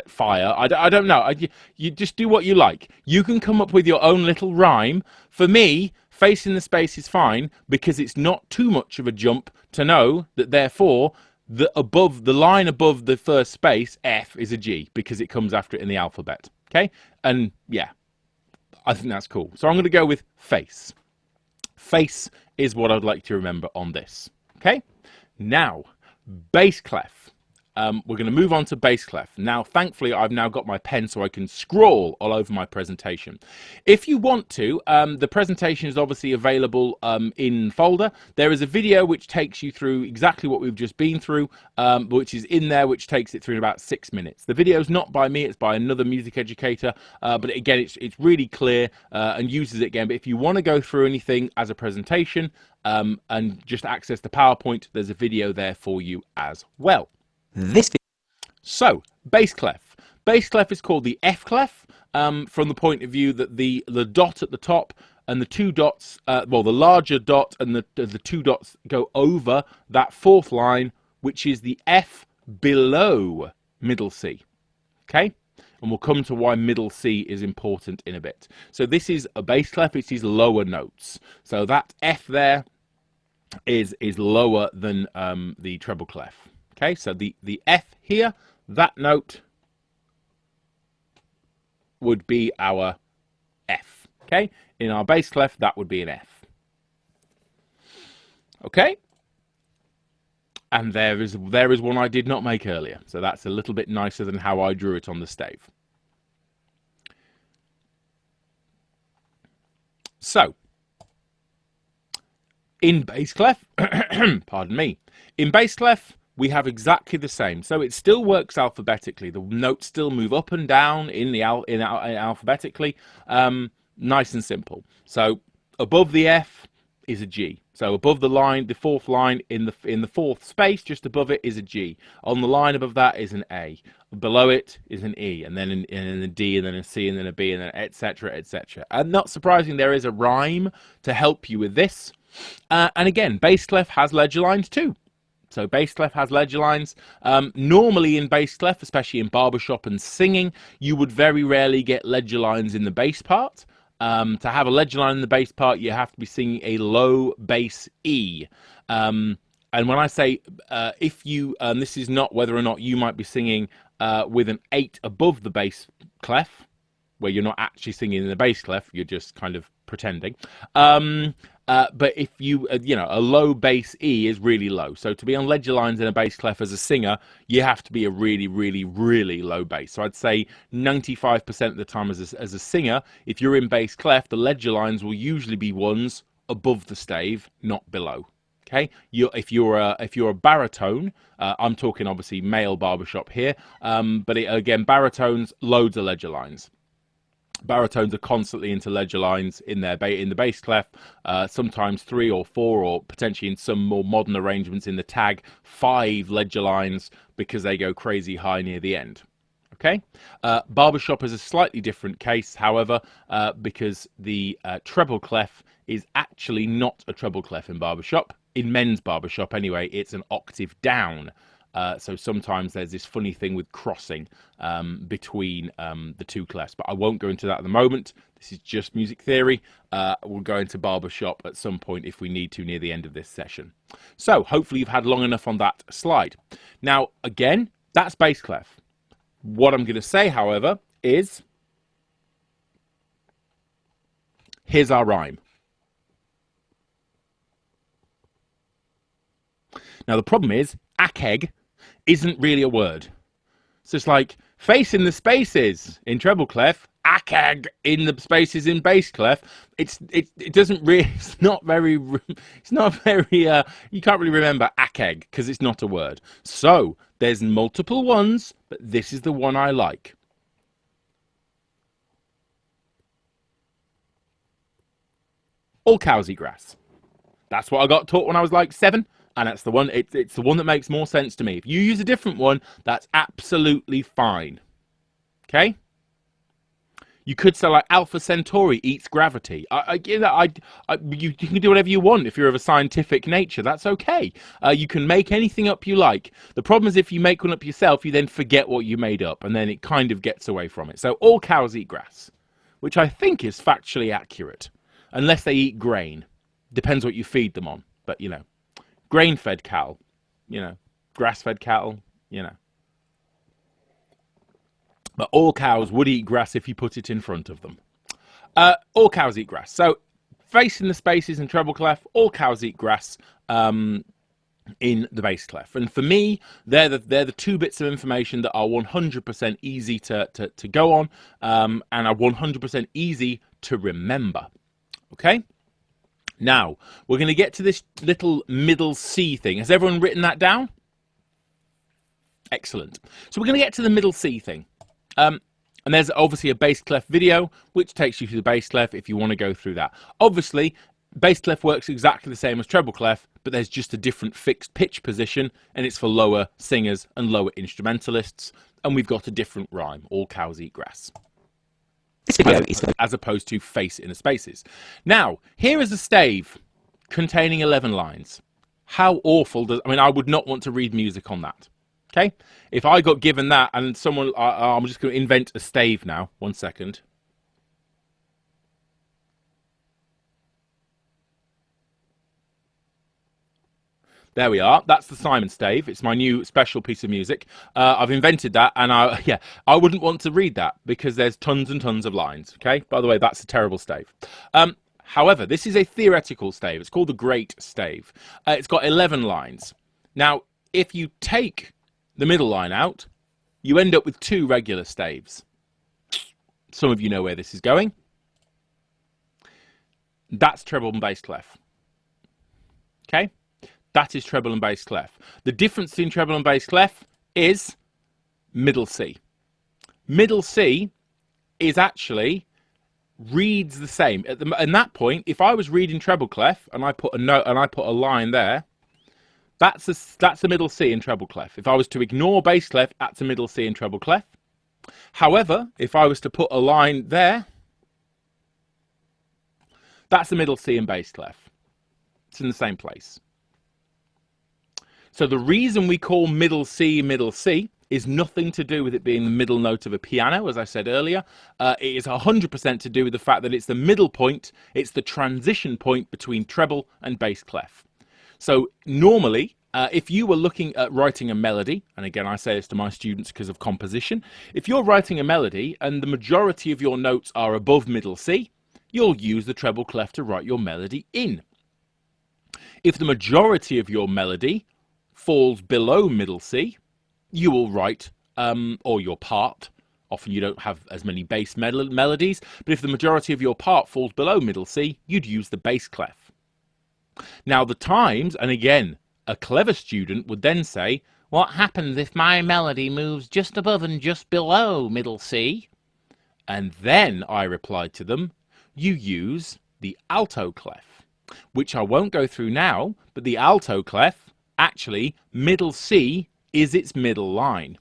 Speaker 1: fire, I don't know. You just do what you like. You can come up with your own little rhyme. For me, facing the space is fine because it's not too much of a jump to know that therefore the line above the first space, F, is a G because it comes after it in the alphabet. Okay? And yeah, I think that's cool. So I'm going to go with face. Face is what I'd like to remember on this. Okay? Now, bass clef. We're going to move on to bass clef. Now, thankfully, I've now got my pen so I can scroll all over my presentation. If you want to, the presentation is obviously available in folder. There is a video which takes you through exactly what we've just been through, which is in there, which takes it through in about 6 minutes. The video is not by me, it's by another music educator, but again, it's really clear and uses it again. But if you want to go through anything as a presentation and just access the PowerPoint, there's a video there for you as well. So, bass clef. Bass clef is called the F clef from the point of view that the dot at the top and the two dots, well, the larger dot and the two dots go over that fourth line, which is the F below middle C. Okay? And we'll come to why middle C is important in a bit. So this is a bass clef, it's these lower notes. So that F there is lower than the treble clef. Okay, so the F here, that note would be our F. Okay, in our bass clef, that would be an F. Okay, and there is one I did not make earlier, so that's a little bit nicer than how I drew it on the stave. So, in bass clef, pardon me, in bass clef, we have exactly the same. So it still works alphabetically. The notes still move up and down in the alphabetically. Nice and simple. So above the F is a G. So above the line, the fourth line in the fourth space, just above it is a G. On the line above that is an A. Below it is an E, and then a D, and then a C, and then a B, and then etc., etc. And not surprising, there is a rhyme to help you with this. And again, bass clef has ledger lines too. So bass clef has ledger lines. Normally in bass clef, especially in barbershop and singing, you would very rarely get ledger lines in the bass part. To have a ledger line in the bass part, you have to be singing a low bass E. And when I say if you, this is not whether or not you might be singing with an 8 above the bass clef, where you're not actually singing in the bass clef, you're just kind of pretending. But if you, a low bass E is really low. So to be on ledger lines in a bass clef as a singer, you have to be a really, really, really low bass. So I'd say 95% of the time as a singer, if you're in bass clef, the ledger lines will usually be ones above the stave, not below. Okay, if you're a baritone, I'm talking obviously male barbershop here, but again, baritones, loads of ledger lines. Baritones are constantly into ledger lines in the bass clef, sometimes 3 or 4, or potentially in some more modern arrangements in the tag 5 ledger lines because they go crazy high near the end. Okay, barbershop is a slightly different case, however, because the treble clef is actually not a treble clef in barbershop. In men's barbershop anyway, it's an octave down. So sometimes there's this funny thing with crossing between the two clefs, but I won't go into that at the moment. This is just music theory. We'll go into barbershop at some point if we need to near the end of this session. So hopefully you've had long enough on that slide. Now, again, that's bass clef. What I'm going to say, however, is here's our rhyme. Now, the problem is akeg isn't really a word. So it's like face in the spaces in treble clef, akeg in the spaces in bass clef. It doesn't really, it's not very, you can't really remember akeg because it's not a word. So there's multiple ones, but this is the one I like. All cowsy grass. That's what I got taught when I was like 7. And that's the one, it's the one that makes more sense to me. If you use a different one, that's absolutely fine. Okay? You could say like Alpha Centauri eats gravity. You can do whatever you want if you're of a scientific nature. That's okay. You can make anything up you like. The problem is if you make one up yourself, you then forget what you made up, and then it kind of gets away from it. So all cows eat grass, which I think is factually accurate, unless they eat grain. Depends what you feed them on. But, you know, grain-fed cow, you know, grass-fed cattle, you know. But all cows would eat grass if you put it in front of them. All cows eat grass. So facing the spaces in treble clef, all cows eat grass in the bass clef. And for me, they're the two bits of information that are 100% easy to go on and are 100% easy to remember. Okay? Now, we're going to get to this little middle C thing. Has everyone written that down? Excellent. So we're going to get to the middle C thing. And there's obviously a bass clef video, which takes you through the bass clef if you want to go through that. Obviously, bass clef works exactly the same as treble clef, but there's just a different fixed pitch position, and it's for lower singers and lower instrumentalists. And we've got a different rhyme, all cows eat grass. This video is as opposed to face in the spaces. Now, here is a stave containing 11 lines. How awful does... I mean, I would not want to read music on that. Okay, if I got given that and someone, I'm just going to invent a stave now. 1 second. There we are. That's the Simon stave. It's my new special piece of music. I've invented that, and I wouldn't want to read that because there's tons and tons of lines. Okay. By the way, that's a terrible stave. However, this is a theoretical stave. It's called the Great Stave. It's got 11 lines. Now, if you take the middle line out, you end up with 2 regular staves. Some of you know where this is going. That's treble and bass clef. Okay? That is treble and bass clef. The difference between treble and bass clef is middle C. Middle C is actually reads the same. At that point, if I was reading treble clef and I put a note and I put a line there, that's a middle C in treble clef. If I was to ignore bass clef, that's a middle C in treble clef. However, if I was to put a line there, that's a middle C in bass clef. It's in the same place. So the reason we call middle C is nothing to do with it being the middle note of a piano, as I said earlier. It is 100% to do with the fact that it's the middle point, it's the transition point between treble and bass clef. So normally, if you were looking at writing a melody, and again I say this to my students because of composition, if you're writing a melody and the majority of your notes are above middle C, you'll use the treble clef to write your melody in. If the majority of your melody falls below middle C, you will write, or your part, often you don't have as many bass melodies, but if the majority of your part falls below middle C, you'd use the bass clef. Now the times, and again, a clever student would then say, what happens if my melody moves just above and just below middle C? And then I replied to them, you use the alto clef, which I won't go through now, but the alto clef, actually, middle C is its middle line.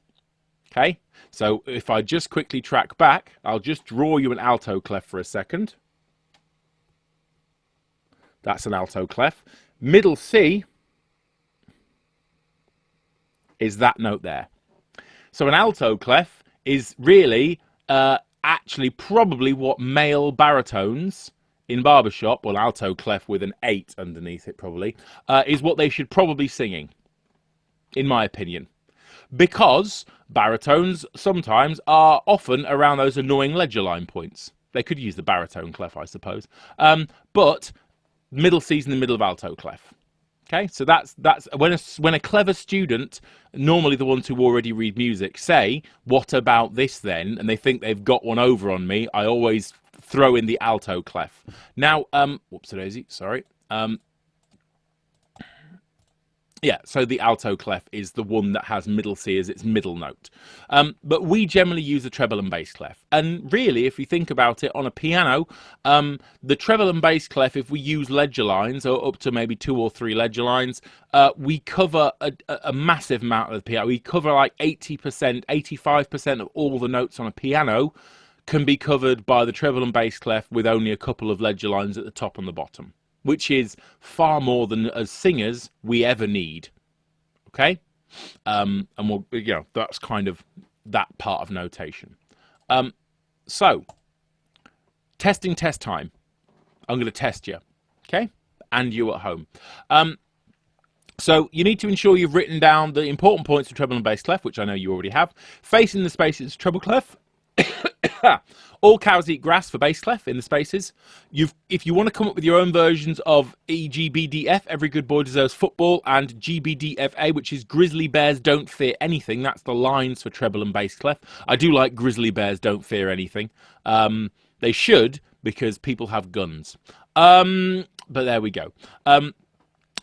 Speaker 1: Okay, so if I just quickly track back, I'll just draw you an alto clef for a second. That's an alto clef. Middle C is that note there. So an alto clef is really actually probably what male baritones in barbershop, or an alto clef with an 8 underneath it probably, is what they should probably be singing, in my opinion. Because baritones sometimes are often around those annoying ledger line points. They could use the baritone clef, I suppose. But middle C's in the middle of alto clef. Okay, so that's when a clever student, normally the ones who already read music, say, what about this then? And they think they've got one over on me, I always throw in the alto clef. Now, whoops-a-daisy, sorry. Yeah, so the alto clef is the one that has middle C as its middle note. But we generally use the treble and bass clef. And really, if you think about it, on a piano, the treble and bass clef, if we use ledger lines, or up to maybe 2 or 3 ledger lines, we cover a massive amount of the piano. We cover like 80%, 85% of all the notes on a piano can be covered by the treble and bass clef with only a couple of ledger lines at the top and the bottom, which is far more than as singers we ever need. Okay, and we'll, you know, that's kind of that part of notation. So testing test time. I'm going to test you, okay, and you at home. So you need to ensure you've written down the important points for treble and bass clef, which I know you already have. Facing the spaces, treble clef. All cows eat grass for bass clef in the spaces. If you want to come up with your own versions of EGBDF, every good boy deserves football, and GBDFA, which is grizzly bears don't fear anything. That's the lines for treble and bass clef. I do like grizzly bears don't fear anything. They should, because people have guns. But there we go.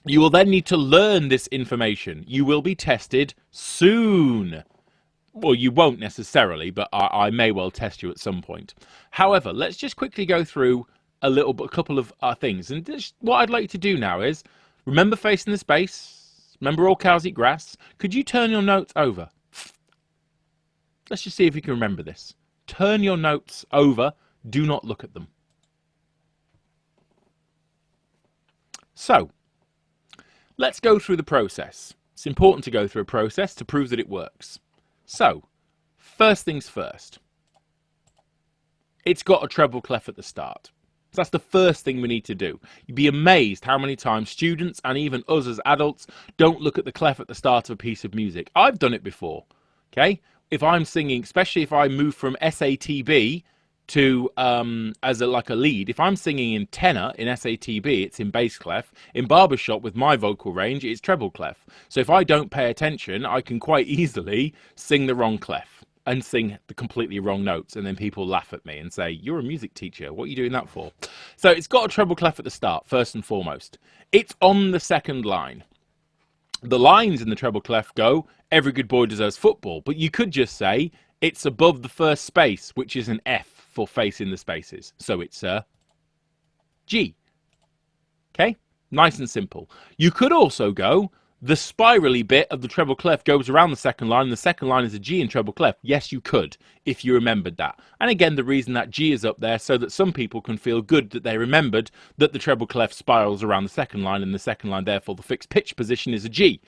Speaker 1: You will then need to learn this information. You will be tested soon. Well, you won't necessarily, but I may well test you at some point. However, let's just quickly go through a couple of things. And what I'd like you to do now is, remember facing the space. Remember all cows eat grass. Could you turn your notes over? Let's just see if you can remember this. Turn your notes over. Do not look at them. So, let's go through the process. It's important to go through a process to prove that it works. So, first things first. It's got a treble clef at the start. So that's the first thing we need to do. You'd be amazed how many times students and even us as adults don't look at the clef at the start of a piece of music. I've done it before. Okay? If I'm singing, especially if I move from SATB to as a lead, if I'm singing in tenor in SATB, it's in bass clef. In barbershop with my vocal range, it's treble clef. So if I don't pay attention, I can quite easily sing the wrong clef and sing the completely wrong notes, and then people laugh at me and say, you're a music teacher, what are you doing that for? So it's got a treble clef at the start, first and foremost. It's on the second line. The lines in the treble clef go, every good boy deserves football, but you could just say it's above the first space, which is an F for facing the spaces. So it's a G. Okay? Nice and simple. You could also go, the spirally bit of the treble clef goes around the second line, and the second line is a G in treble clef. Yes, you could, if you remembered that. And again, the reason that G is up there, so that some people can feel good that they remembered that the treble clef spirals around the second line, and the second line, therefore, the fixed pitch position is a G.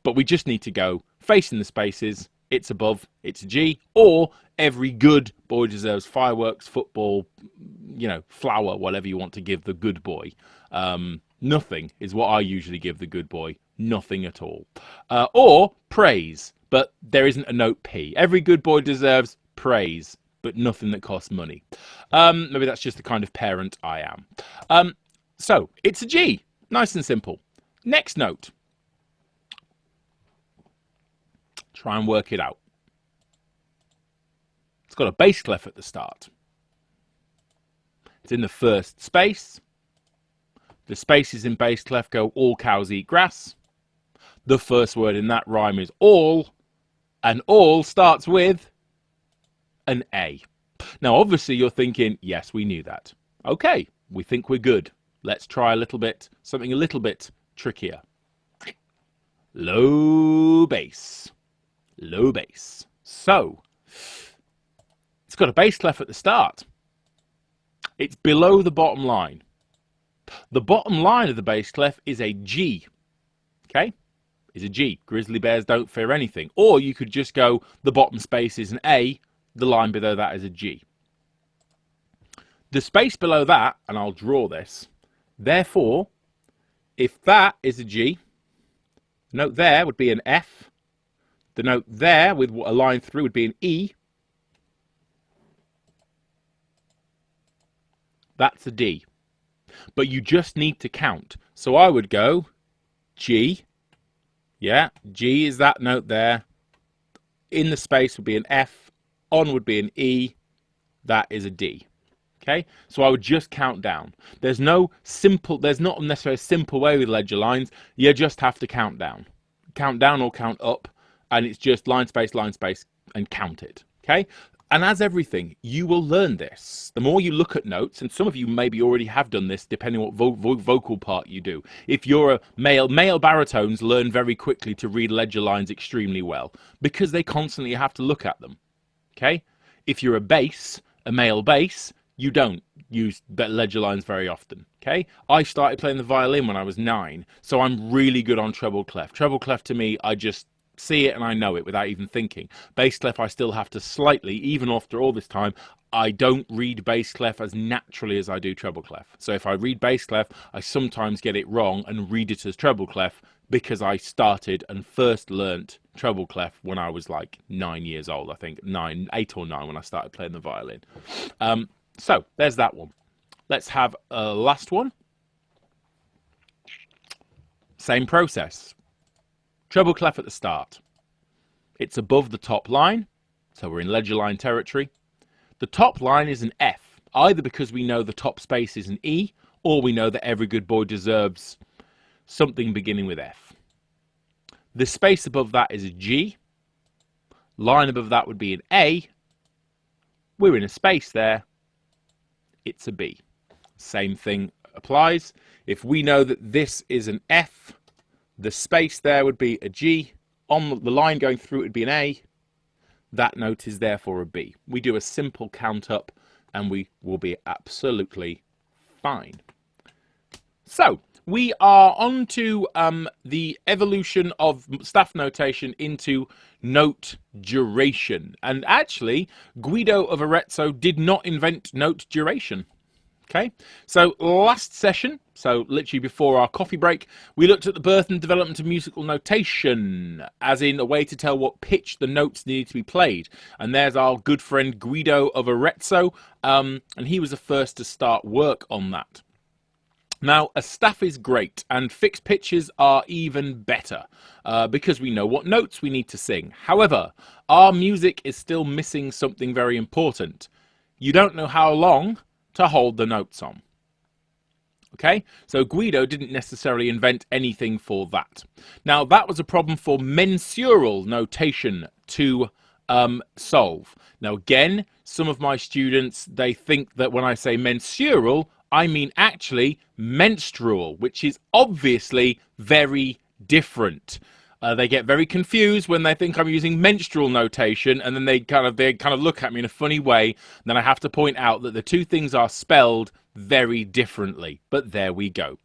Speaker 1: But we just need to go, facing the spaces, it's above, it's a G, or every good boy deserves fireworks, football, you know, flower, whatever you want to give the good boy. Nothing is what I usually give the good boy. Nothing at all. Or praise, but there isn't a note P. Every good boy deserves praise, but nothing that costs money. Maybe that's just the kind of parent I am. So it's a G. Nice and simple. Next note. Try and work it out. It's got a bass clef at the start. It's in the first space. The spaces in bass clef go, all cows eat grass. The first word in that rhyme is all, and all starts with an A. Now, obviously, you're thinking, yes, we knew that. Okay, we think we're good. Let's try something a little bit trickier. Low bass. Low bass. So, it's got a bass clef at the start. It's below the bottom line. The bottom line of the bass clef is a G. Okay? Is a G. Grizzly bears don't fear anything. Or you could just go, the bottom space is an A, the line below that is a G. The space below that, and I'll draw this, therefore, if that is a G, the note there would be an F, the note there with a line through would be an E, that's a D. But you just need to count. So I would go G. Yeah, G is that note there. In the space would be an F. On would be an E. That is a D. Okay, so I would just count down. There's not necessarily a simple way with ledger lines. You just have to count down. Count down or count up. And it's just line space, and count it. Okay? And as everything, you will learn this. The more you look at notes, and some of you maybe already have done this, depending on what vocal part you do. If you're a male baritones learn very quickly to read ledger lines extremely well, because they constantly have to look at them. Okay? If you're a bass, a male bass, you don't use ledger lines very often. Okay, I started playing the violin when I was 9, so I'm really good on treble clef. Treble clef to me, I just see it and I know it without even thinking. Bass clef, I still have to slightly, even after all this time, I don't read bass clef as naturally as I do treble clef. So if I read bass clef, I sometimes get it wrong and read it as treble clef because I started and first learnt treble clef when I was like 9 years old, I think 8 or 9 when I started playing the violin. So there's that one. Let's have a last one. Same process. Treble clef at the start. It's above the top line, so we're in ledger line territory. The top line is an F, either because we know the top space is an E, or we know that every good boy deserves something beginning with F. The space above that is a G. Line above that would be an A. We're in a space there. It's a B. Same thing applies. If we know that this is an F, the space there would be a G. On the line going through it would be an A. That note is therefore a B. We do a simple count up and we will be absolutely fine. So we are on to the evolution of staff notation into note duration. And actually, Guido of Arezzo did not invent note duration. Okay, so last session, so literally before our coffee break, we looked at the birth and development of musical notation, as in a way to tell what pitch the notes needed to be played. And there's our good friend Guido of Arezzo, and he was the first to start work on that. Now, a staff is great, and fixed pitches are even better, because we know what notes we need to sing. However, our music is still missing something very important. You don't know how long to hold the notes on. Okay, so Guido didn't necessarily invent anything for that. Now, that was a problem for mensural notation to solve. Now, again, some of my students, they think that when I say mensural, I mean actually menstrual, which is obviously very different. They get very confused when they think I'm using menstrual notation, and then they kind of look at me in a funny way. And then I have to point out that the two things are spelled very differently. But there we go.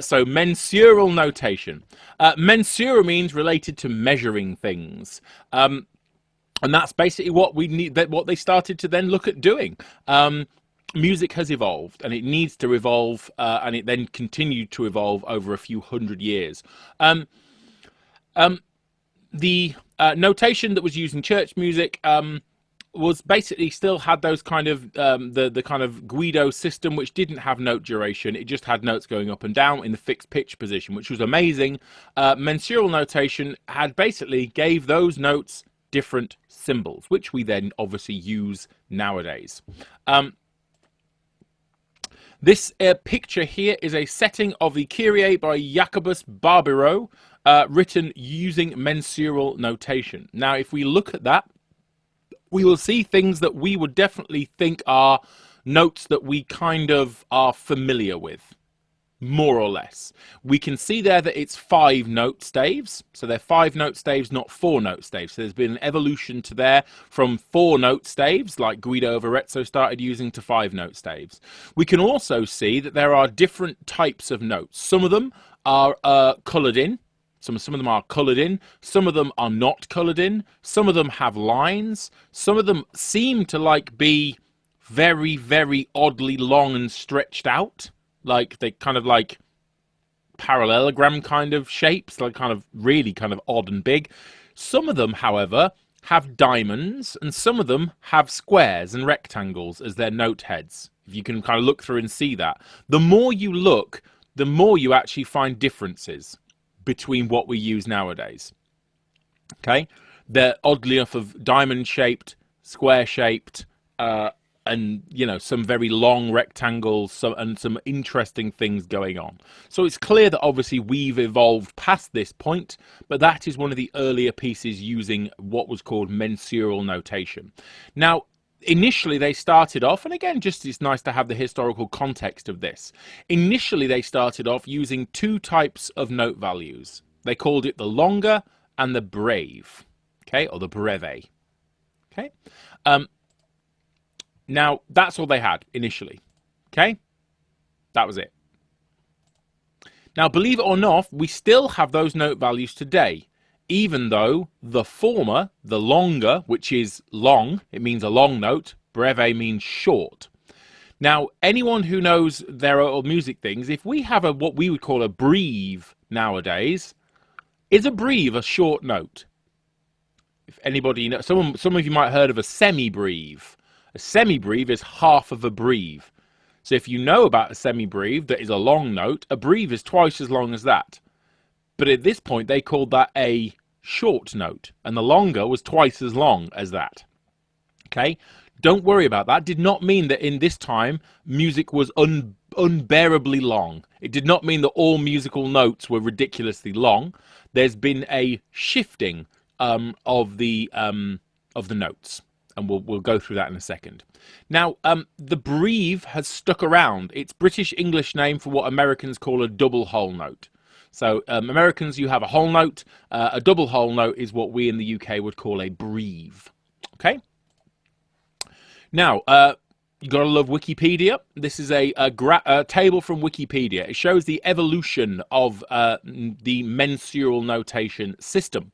Speaker 1: So mensural notation. Mensura means related to measuring things. And that's basically what we need, what they started to then look at doing. Music has evolved, and it needs to evolve, and it then continued to evolve over a few hundred years. The notation that was used in church music was basically still had those kind of the kind of Guido system, which didn't have note duration. It just had notes going up and down in the fixed pitch position, which was amazing. Mensural notation had basically gave those notes different symbols, which we then obviously use nowadays. This picture here is a setting of the Kyrie by Jacobus Barbero, written using mensural notation. Now, if we look at that, we will see things that we would definitely think are notes that we kind of are familiar with, more or less. We can see there that it's 5 note staves. So they're 5 note staves, not 4 note staves. So there's been an evolution to there from 4 note staves, like Guido of Arezzo started using, to 5 note staves. We can also see that there are different types of notes. Some of them are coloured in. Some of them are coloured in. Some of them are not coloured in. Some of them have lines. Some of them seem to be very, very oddly long and stretched out. Like they kind of like parallelogram kind of shapes, like kind of really kind of odd and big. Some of them, however, have diamonds, and some of them have squares and rectangles as their note heads. If you can kind of look through and see that. The more you look, the more you actually find differences between what we use nowadays. Okay, they're oddly enough of diamond shaped, square shaped, and some very long rectangles, and some interesting things going on. So it's clear that obviously we've evolved past this point, but that is one of the earlier pieces using what was called mensural notation. Now, initially they started off, and again, just it's nice to have the historical context of this. Initially they started off using 2 types of note values. They called it the longer and the breve, okay, or the breve, okay. Now, that's all they had initially. Okay? That was it. Now, believe it or not, we still have those note values today, even though the former, the longer, which is long, it means a long note, breve means short. Now, anyone who knows their old music things, if we have what we would call a breve nowadays, is a breve a short note? If anybody knows, some of you might have heard of a semi-breve. A semi-breve is half of a breve. So if you know about a semi-breve that is a long note, a breve is twice as long as that. But at this point, they called that a short note, and the longer was twice as long as that. Okay? Don't worry about that. Did not mean that in this time, music was unbearably long. It did not mean that all musical notes were ridiculously long. There's been a shifting of the notes, and we'll go through that in a second. Now, the breve has stuck around. It's British English name for what Americans call a double whole note. So Americans, you have a whole note. A double whole note is what we in the UK would call a breve. Okay? Now, you got to love Wikipedia. This is a table from Wikipedia. It shows the evolution of the mensural notation system.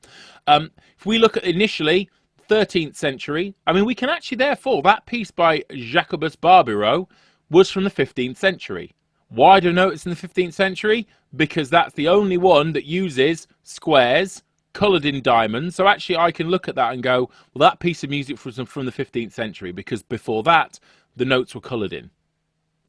Speaker 1: If we look at initially 13th century, I mean, we can actually therefore, that piece by Jacobus Barbero was from the 15th century. Why do I know it's in the 15th century? Because that's the only one that uses squares coloured in diamonds. So actually I can look at that and go, well, that piece of music was from the 15th century, because before that the notes were coloured in.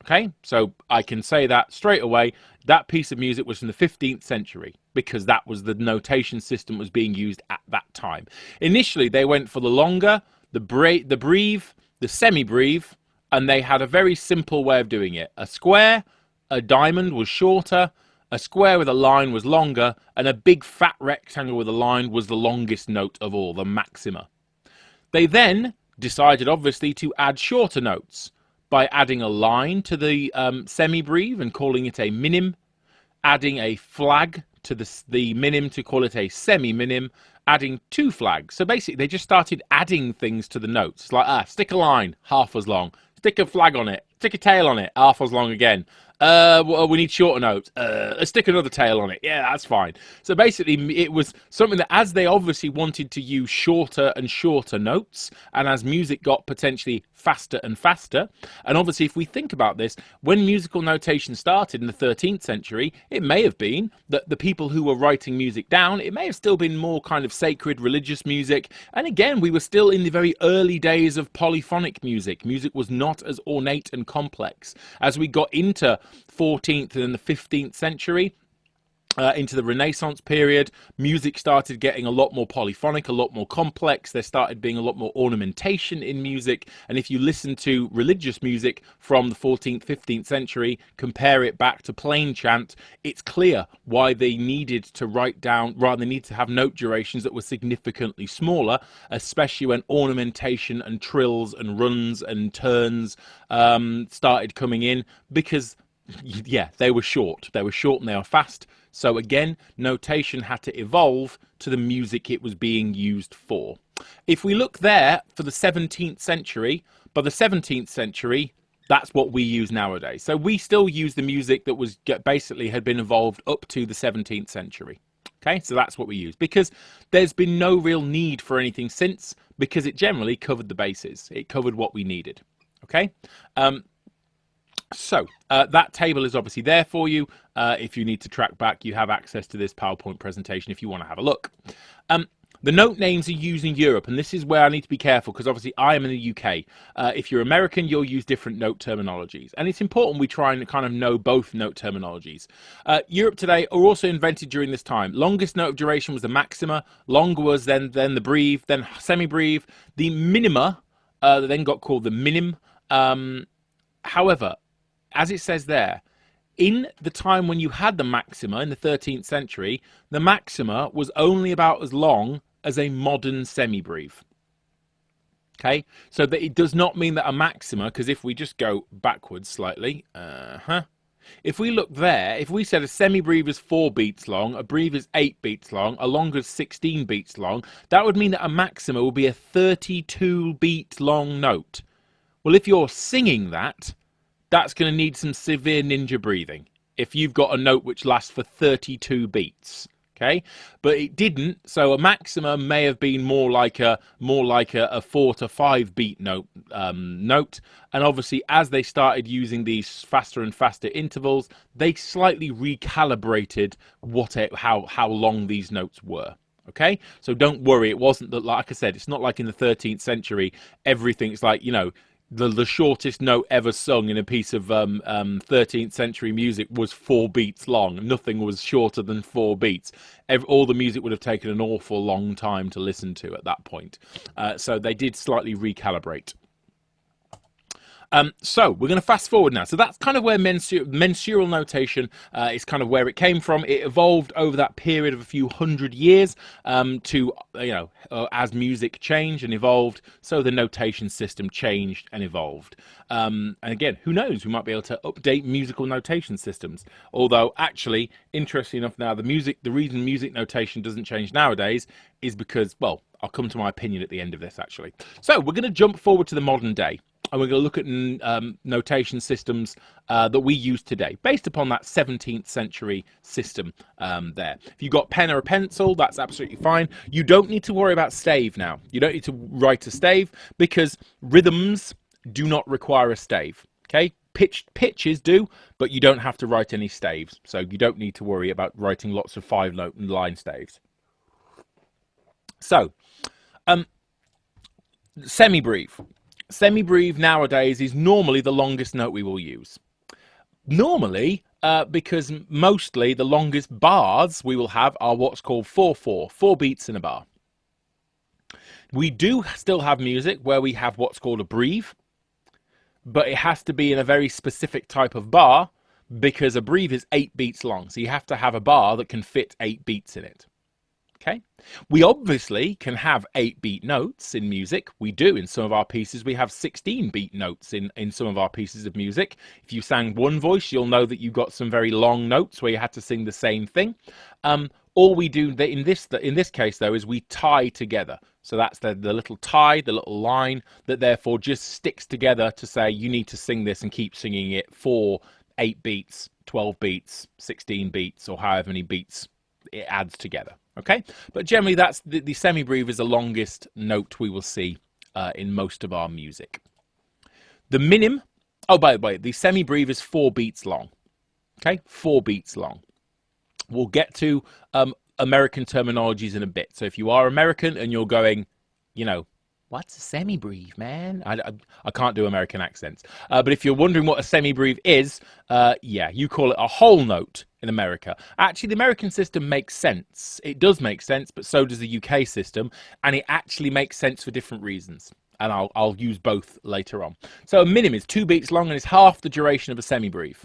Speaker 1: Okay, so I can say that straight away. That piece of music was from the 15th century because that was the notation system that was being used at that time. Initially they went for the longer, the breve, the semi-breve, and they had a very simple way of doing it. A square, a diamond was shorter, a square with a line was longer, and a big fat rectangle with a line was the longest note of all, the maxima. They then decided, obviously, to add shorter notes by adding a line to the semi-breve and calling it a minim, adding a flag to the minim to call it a semi-minim, adding two flags. So basically, they just started adding things to the notes. Like, stick a line, half as long. Stick a flag on it. Stick a tail on it, half as long again. We need shorter notes. Let's stick another tail on it. Yeah, that's fine. So basically, it was something that, as they obviously wanted to use shorter and shorter notes, and as music got potentially faster and faster, and obviously if we think about this, when musical notation started in the 13th century, it may have been that the people who were writing music down, it may have still been more kind of sacred religious music, and again, we were still in the very early days of polyphonic music. Music was not as ornate and complex. As we got into 14th and then the 15th century, into the Renaissance period, music started getting a lot more polyphonic, a lot more complex. There started being a lot more ornamentation in music. And if you listen to religious music from the 14th, 15th century, compare it back to plain chant, it's clear why they needed to write down, rather they need to have note durations that were significantly smaller, especially when ornamentation and trills and runs and turns started coming in, because yeah, they were short. They were short and they were fast. So again, notation had to evolve to the music it was being used for. If we look there for the 17th century, by the 17th century, that's what we use nowadays. So we still use the music that was basically had been evolved up to the 17th century. Okay, so that's what we use, because there's been no real need for anything since, because it generally covered the bases. It covered what we needed. Okay. So that table is obviously there for you. If you need to track back, you have access to this PowerPoint presentation if you want to have a look. The note names are used in Europe, and this is where I need to be careful, because obviously I am in the UK. If you're American, you'll use different note terminologies, and it's important we try and kind of know both note terminologies. Europe today are also invented during this time. Longest note of duration was the maxima, longer was then the breve, then semi-breve. The minima then got called the minim. However, as it says there, in the time when you had the maxima in the 13th century, the maxima was only about as long as a modern semi-breve. Okay, so that it does not mean that a maxima, because if we just go backwards slightly, if we look there, if we said a semi-breve is 4 beats long, a breve is 8 beats long, a longer is 16 beats long, that would mean that a maxima would be a 32 beat long note. Well, if you're singing that, that's going to need some severe ninja breathing. If you've got a note which lasts for 32 beats, okay, but it didn't, so a maximum may have been more like a 4 to 5 beat note, and obviously as they started using these faster and faster intervals, they slightly recalibrated how long these notes were. Okay, so don't worry, it wasn't that, like I said, it's not like in the 13th century everything's like, you know, the shortest note ever sung in a piece of 13th century music was 4 beats long. Nothing was shorter than 4 beats. All the music would have taken an awful long time to listen to at that point. So they did slightly recalibrate. So we're going to fast forward now. So that's kind of where mensural notation is kind of where it came from. It evolved over that period of a few hundred years to, as music changed and evolved, so the notation system changed and evolved. And again, who knows? We might be able to update musical notation systems. Although, actually, interesting enough now, the reason music notation doesn't change nowadays is because, well, I'll come to my opinion at the end of this, actually. So we're going to jump forward to the modern day. And we're going to look at notation systems that we use today, based upon that 17th century system there. If you've got pen or a pencil, that's absolutely fine. You don't need to worry about stave now. You don't need to write a stave because rhythms do not require a stave. Okay, pitches do, but you don't have to write any staves. So you don't need to worry about writing lots of 5-line staves. So, semibreve. Semibreve nowadays is normally the longest note we will use. Normally, because mostly the longest bars we will have are what's called 4/4, 4 beats in a bar. We do still have music where we have what's called a breve, but it has to be in a very specific type of bar because a breve is 8 beats long. So you have to have a bar that can fit 8 beats in it. Okay, we obviously can have 8-beat notes in music. We do in some of our pieces. We have 16-beat notes in some of our pieces of music. If you sang one voice, you'll know that you got some very long notes where you had to sing the same thing. All we do in this case, though, is we tie together. So that's the little tie, the little line that therefore just sticks together to say you need to sing this and keep singing it for 8 beats, 12 beats, 16 beats, or however many beats it adds together. Okay, but generally that's the semibreve is the longest note we will see in most of our music. The minim, oh, by the way, the semibreve is 4 beats long. Okay, 4 beats long. We'll get to American terminologies in a bit. So if you are American and you're going, you know, what's a semibreve, man? I can't do American accents. But if you're wondering what a semibreve is, yeah, you call it a whole note in America. Actually, the American system makes sense. It does make sense, but so does the UK system. And it actually makes sense for different reasons. And I'll use both later on. So a minim is 2 beats long and is half the duration of a semibreve.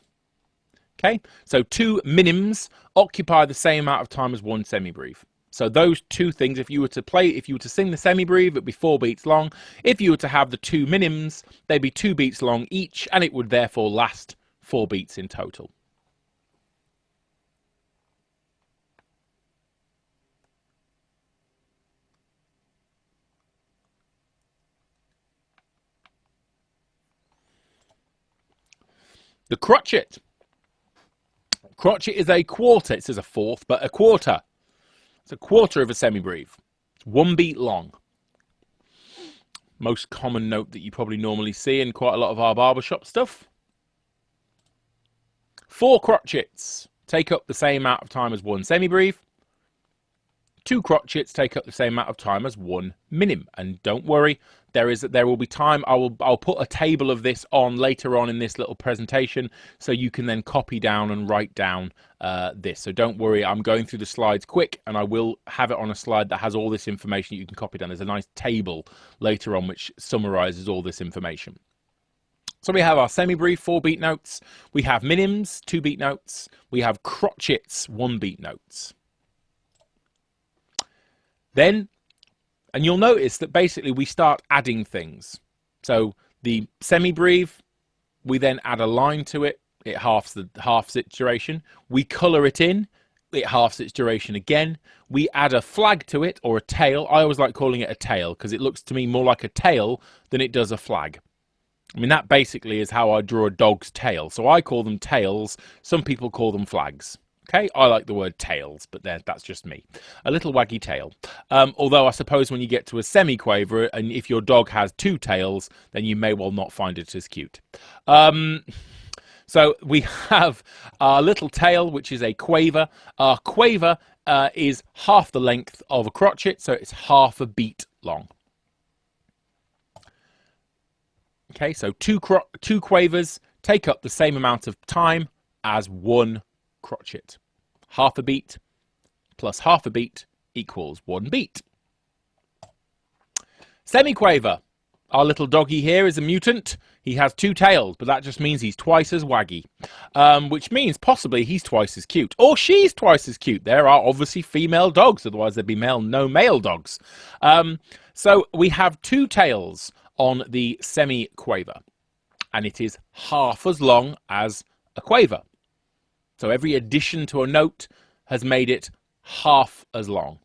Speaker 1: Okay, so 2 minims occupy the same amount of time as 1 semibreve. So those 2 things, if you were to sing the semibreve, it'd be 4 beats long. If you were to have the 2 minims, they'd be 2 beats long each, and it would therefore last 4 beats in total. The crotchet. Crotchet is a quarter. It says a fourth, but a quarter. It's a quarter of a semibreve. It's 1 beat long. Most common note that you probably normally see in quite a lot of our barbershop stuff. 4 crotchets take up the same amount of time as 1 semibreve. 2 crotchets take up the same amount of time as 1 minim. And don't worry, there will be time. I'll put a table of this on later on in this little presentation, so you can then copy down and write down this. So don't worry, I'm going through the slides quick, and I will have it on a slide that has all this information you can copy down. There's a nice table later on which summarizes all this information. So we have our semibreve 4-beat notes. We have minims 2-beat notes. We have crotchets 1-beat notes. Then, and you'll notice that basically we start adding things. So the semibreve, we then add a line to it. It halves its duration. We colour it in. It halves its duration again. We add a flag to it, or a tail. I always like calling it a tail because it looks to me more like a tail than it does a flag. I mean, that basically is how I draw a dog's tail. So I call them tails. Some people call them flags. Okay, I like the word tails, but that's just me. A little waggy tail. Although I suppose when you get to a semiquaver, and if your dog has two tails, then you may well not find it as cute. So we have our little tail, which is a quaver. Our quaver is half the length of a crotchet, so it's half a beat long. Okay, so two quavers take up the same amount of time as one crotchet. Half a beat plus half a beat equals 1 beat. Semiquaver. Our little doggy here is a mutant. He has 2 tails, but that just means he's twice as waggy, which means possibly he's twice as cute, or she's twice as cute. There are obviously female dogs, otherwise there'd be no male dogs. So we have 2 tails on the semiquaver, and it is half as long as a quaver. So every addition to a note has made it half as long,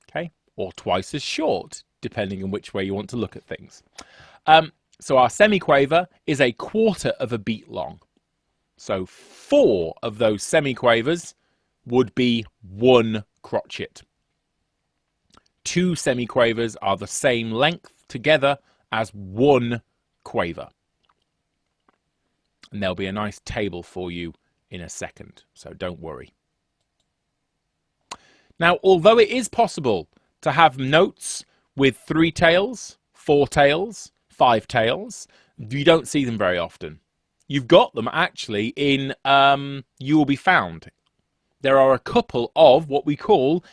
Speaker 1: okay, or twice as short, depending on which way you want to look at things. So our semiquaver is a quarter of a beat long. So 4 of those semiquavers would be 1 crotchet. 2 semiquavers are the same length together as 1 quaver. And there'll be a nice table for you in a second, so don't worry. Now, although it is possible to have notes with 3 tails, 4 tails, 5 tails, you don't see them very often. You've got them actually in You Will Be Found. There are a couple of what we call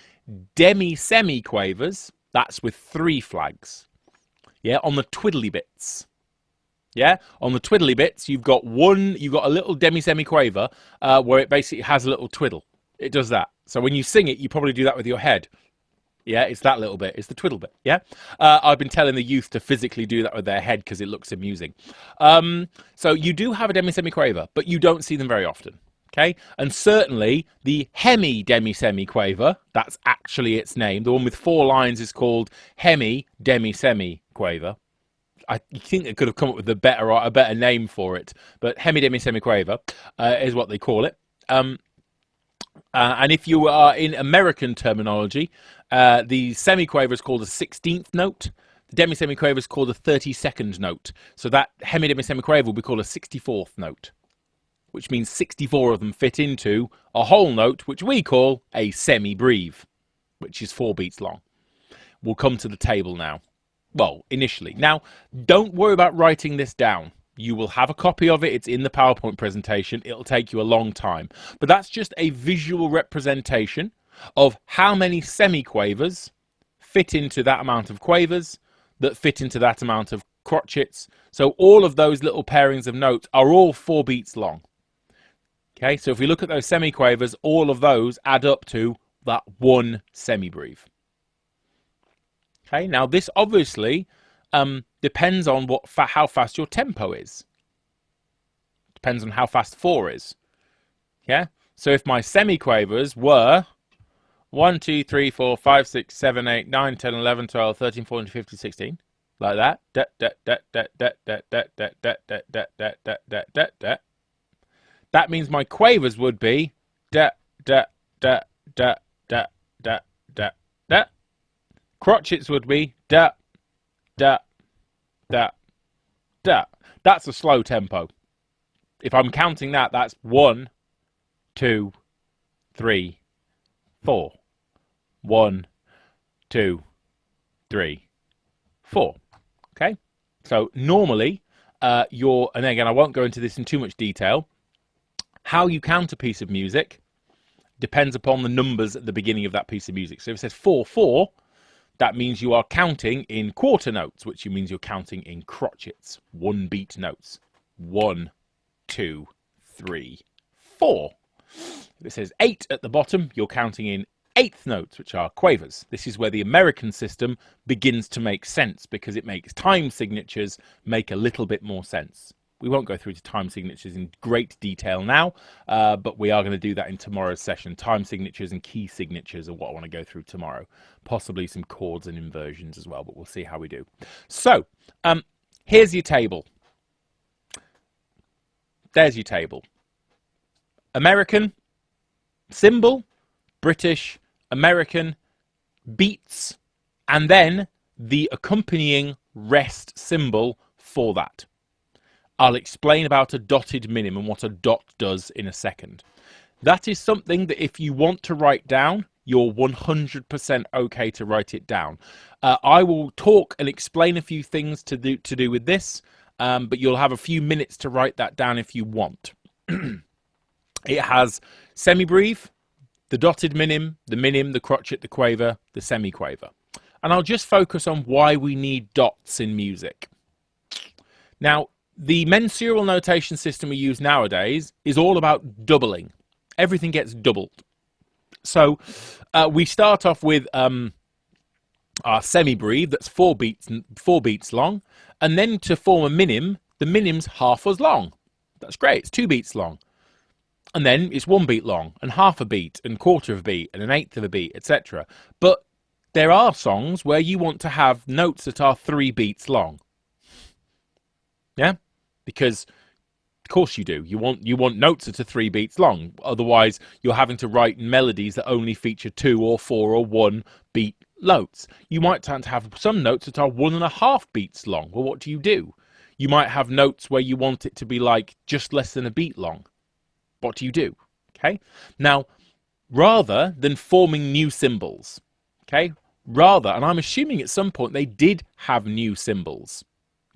Speaker 1: demi-semi-quavers. That's with 3 flags. Yeah, on the twiddly bits. Yeah, on the twiddly bits, you've got a little demi-semi-quaver where it basically has a little twiddle. It does that. So when you sing it, you probably do that with your head. Yeah, it's that little bit. It's the twiddle bit. Yeah, I've been telling the youth to physically do that with their head because it looks amusing. So you do have a demi-semi-quaver, but you don't see them very often. Okay, and certainly the hemi-demi-semi-quaver, that's actually its name. The one with 4 lines is called hemi-demi-semi-quaver. I think they could have come up with a better name for it, but hemi-demi-semi-quaver is what they call it. And if you are in American terminology, the semiquaver is called a 16th note. The demi-semiquaver is called a 32nd note. So that hemi-demi-semiquaver will be called a 64th note, which means 64 of them fit into a whole note, which we call a semi-breve, which is 4 beats long. We'll come to the table now. Well, initially. Now, don't worry about writing this down. You will have a copy of it. It's in the PowerPoint presentation. It'll take you a long time. But that's just a visual representation of how many semiquavers fit into that amount of quavers that fit into that amount of crotchets. So all of those little pairings of notes are all 4 beats long. Okay, so if we look at those semiquavers, all of those add up to that 1 semibreve. Okay, now this obviously depends on how fast your tempo is. Depends on how fast 4 is. Yeah, so if my semiquavers were 1, 2, 3, 4, 5, 6, 7, 8, 9, 10, 11, 12, 13, 14, 15, 16, like that. That means my quavers would be da da da da da da da da. Crotchets would be da da da da. That's a slow tempo. If I'm counting that, that's 1, 2, 3, 4. 1, 2, 3, 4. Okay, so normally and again, I won't go into this in too much detail. How you count a piece of music depends upon the numbers at the beginning of that piece of music. So if it says 4, 4, that means you are counting in quarter notes, which means you're counting in crotchets, 1 beat notes. 1, 2, 3, 4. If it says 8 at the bottom, you're counting in 8th notes, which are quavers. This is where the American system begins to make sense because it makes time signatures make a little bit more sense. We won't go through to time signatures in great detail now, but we are going to do that in tomorrow's session. Time signatures and key signatures are what I want to go through tomorrow. Possibly some chords and inversions as well, but we'll see how we do. So, here's your table. There's your table. American, symbol, British, American, beats, and then the accompanying rest symbol for that. I'll explain about a dotted minim and what a dot does in a second. That is something that if you want to write down, you're 100% okay to write it down. I will talk and explain a few things to do with this, but you'll have a few minutes to write that down if you want. It has semibreve, the dotted minim, the crotchet, the quaver, the semiquaver. And I'll just focus on why we need dots in music. Now, the mensural notation system we use nowadays is all about doubling. Everything gets doubled. So we start off with our semibreve, that's 4 beats long, and then to form a minim, the minim's half as long. That's great, it's 2 beats long. And then it's 1 beat long, and half a beat, and quarter of a beat, and an eighth of a beat, etc. But there are songs where you want to have notes that are 3 beats long. Yeah? Because of course you do. You want notes that are 3 beats long. Otherwise, you're having to write melodies that only feature 2 or 4 or 1 beat notes. You might tend to have some notes that are 1.5 beats long. Well, what do? You might have notes where you want it to be like just less than a beat long. What do? Okay. Now, rather than forming new symbols, okay, and I'm assuming at some point they did have new symbols.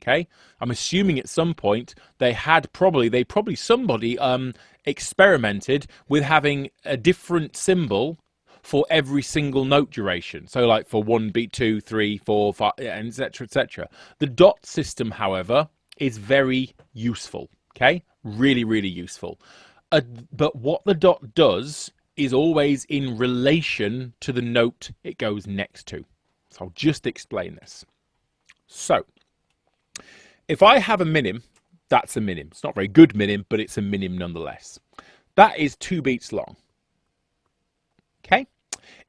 Speaker 1: Okay, I'm assuming at some point somebody experimented with having a different symbol for every single note duration. So like for 1 beat, 2, 3, 4, 5, and etc., etc. The dot system, however, is very useful. Okay, really, really useful. But what the dot does is always in relation to the note it goes next to. So I'll just explain this. So if I have a minim, that's a minim. It's not a very good minim, but it's a minim nonetheless. That is 2 beats long. Okay?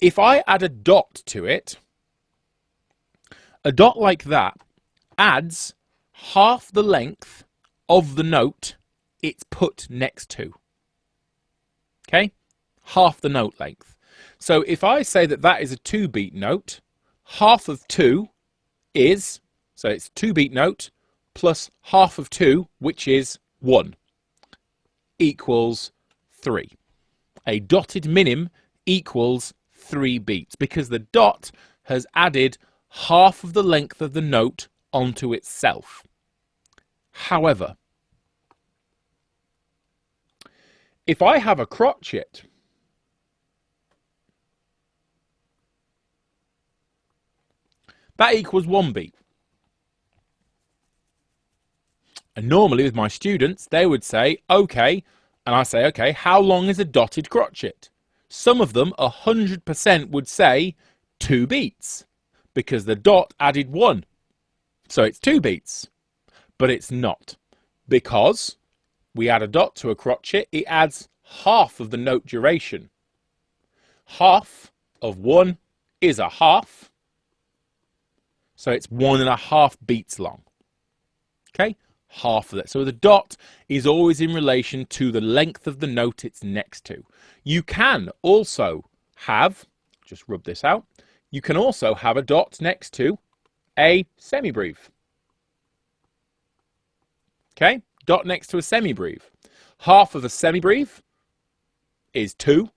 Speaker 1: If I add a dot to it, a dot like that adds half the length of the note it's put next to. Okay? Half the note length. So if I say that that is a 2 beat note, half of 2 is, so it's 2 beat note, plus half of 2, which is 1, equals 3. A dotted minim equals 3 beats because the dot has added half of the length of the note onto itself. However, if I have a crotchet, that equals 1 beat. And normally with my students, they would say, okay, and I say, okay, how long is a dotted crotchet? Some of them, 100% would say 2 beats, because the dot added 1. So it's 2 beats, but it's not, because we add a dot to a crotchet, it adds half of the note duration. Half of 1 is a half, so it's 1.5 beats long. Okay? Half of that. So the dot is always in relation to the length of the note it's next to. You can also have, just rub this out, you can also have a dot next to a semibreve. Okay? Dot next to a semibreve. Half of a semibreve is 2,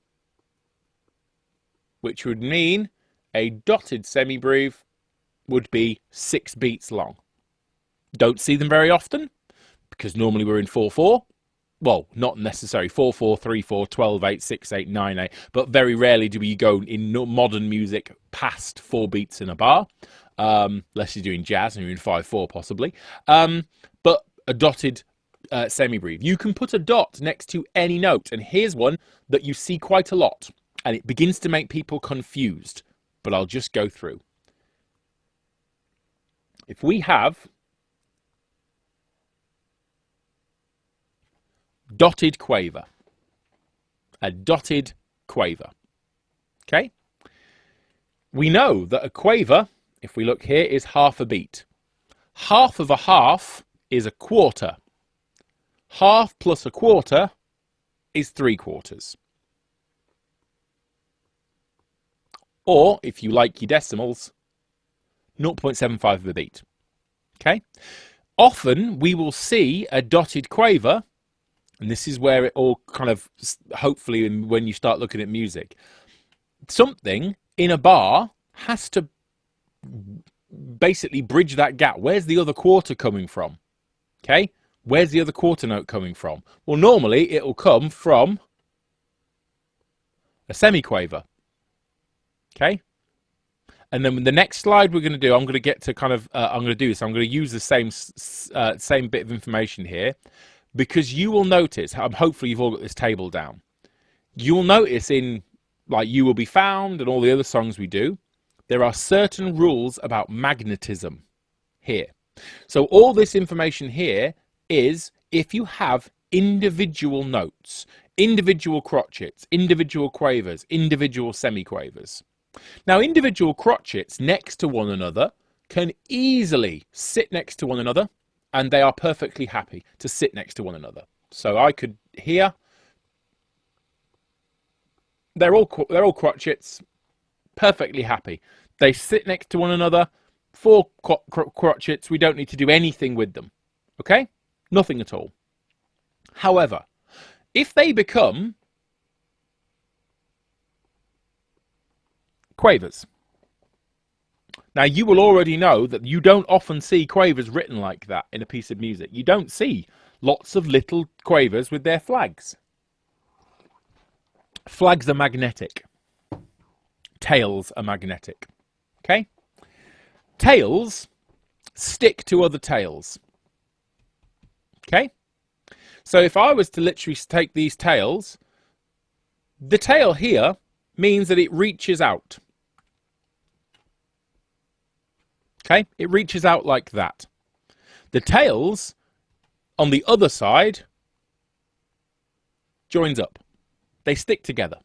Speaker 1: which would mean a dotted semibreve would be 6 beats long. Don't see them very often because normally we're in 4/4. Well, not necessarily 4/4, 3/4, 12/8, 6/8, 9/8, but very rarely do we go in modern music past 4 beats in a bar, unless you're doing jazz and you're in 5/4 possibly. But a dotted semibreve. You can put a dot next to any note, and here's one that you see quite a lot, and it begins to make people confused, but I'll just go through. If we have dotted quaver, a dotted quaver, okay? We know that a quaver, if we look here, is half a beat. Half of a half is a quarter. half plus a quarter is 3/4. Or, if you like your decimals, 0.75 of a beat. Okay? Often we will see a dotted quaver, and this is where it all kind of, hopefully when you start looking at music, something in a bar has to basically bridge that gap. Where's the other quarter coming from? Okay? Where's the other quarter note coming from? Well, normally it'll come from a semiquaver. Okay? And then the next slide we're going to do, I'm going to get to kind of, I'm going to do this. I'm going to use the same bit of information here, because you will notice, hopefully you've all got this table down. You will notice in like You Will Be Found and all the other songs we do, there are certain rules about magnetism here. So all this information here is if you have individual notes, individual crotchets, individual quavers, individual semiquavers. Now, individual crotchets next to one another can easily sit next to one another, and they are perfectly happy to sit next to one another. So I could hear, they're all crotchets, perfectly happy. They sit next to one another, 4 crotchets, we don't need to do anything with them. Okay? Nothing at all. However, if they become quavers. Now, you will already know that you don't often see quavers written like that in a piece of music. You don't see lots of little quavers with their flags. Flags are magnetic. Tails are magnetic. Okay? Tails stick to other tails. Okay? So if I was to literally take these tails, the tail here means that it reaches out. Okay, it reaches out like that. The tails on the other side joins up. They stick together.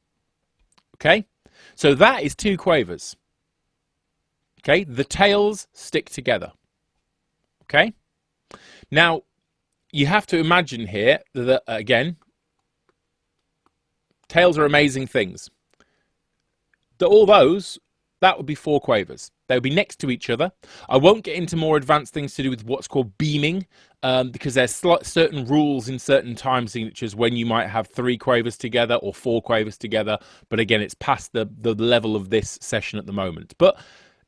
Speaker 1: Okay, so that is 2 quavers. Okay, the tails stick together. Okay, now you have to imagine here that, again, tails are amazing things. All those, that would be 4 quavers. They would be next to each other. I won't get into more advanced things to do with what's called beaming, because there's certain rules in certain time signatures when you might have 3 quavers together or 4 quavers together. But again, it's past the level of this session at the moment. But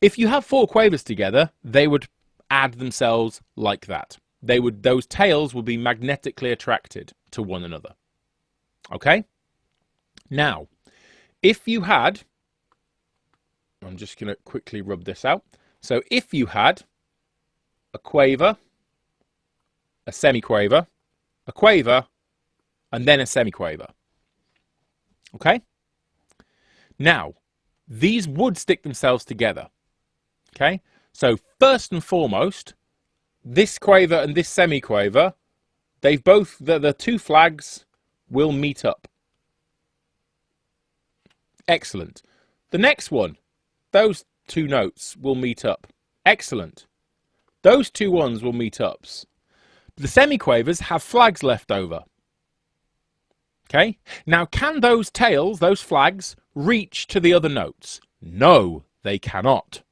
Speaker 1: if you have 4 quavers together, they would add themselves like that. Those tails would be magnetically attracted to one another. Okay? Now, if you had, I'm just going to quickly rub this out. So if you had a quaver, a semiquaver, a quaver, and then a semiquaver. Okay? Now, these would stick themselves together. Okay? So first and foremost, this quaver and this semiquaver, they've both, the 2 flags will meet up. Excellent. The next one, those 2 notes will meet up. Excellent. Those 2 ones will meet up. The semiquavers have flags left over. Okay? Now, can those tails, those flags, reach to the other notes? No, they cannot.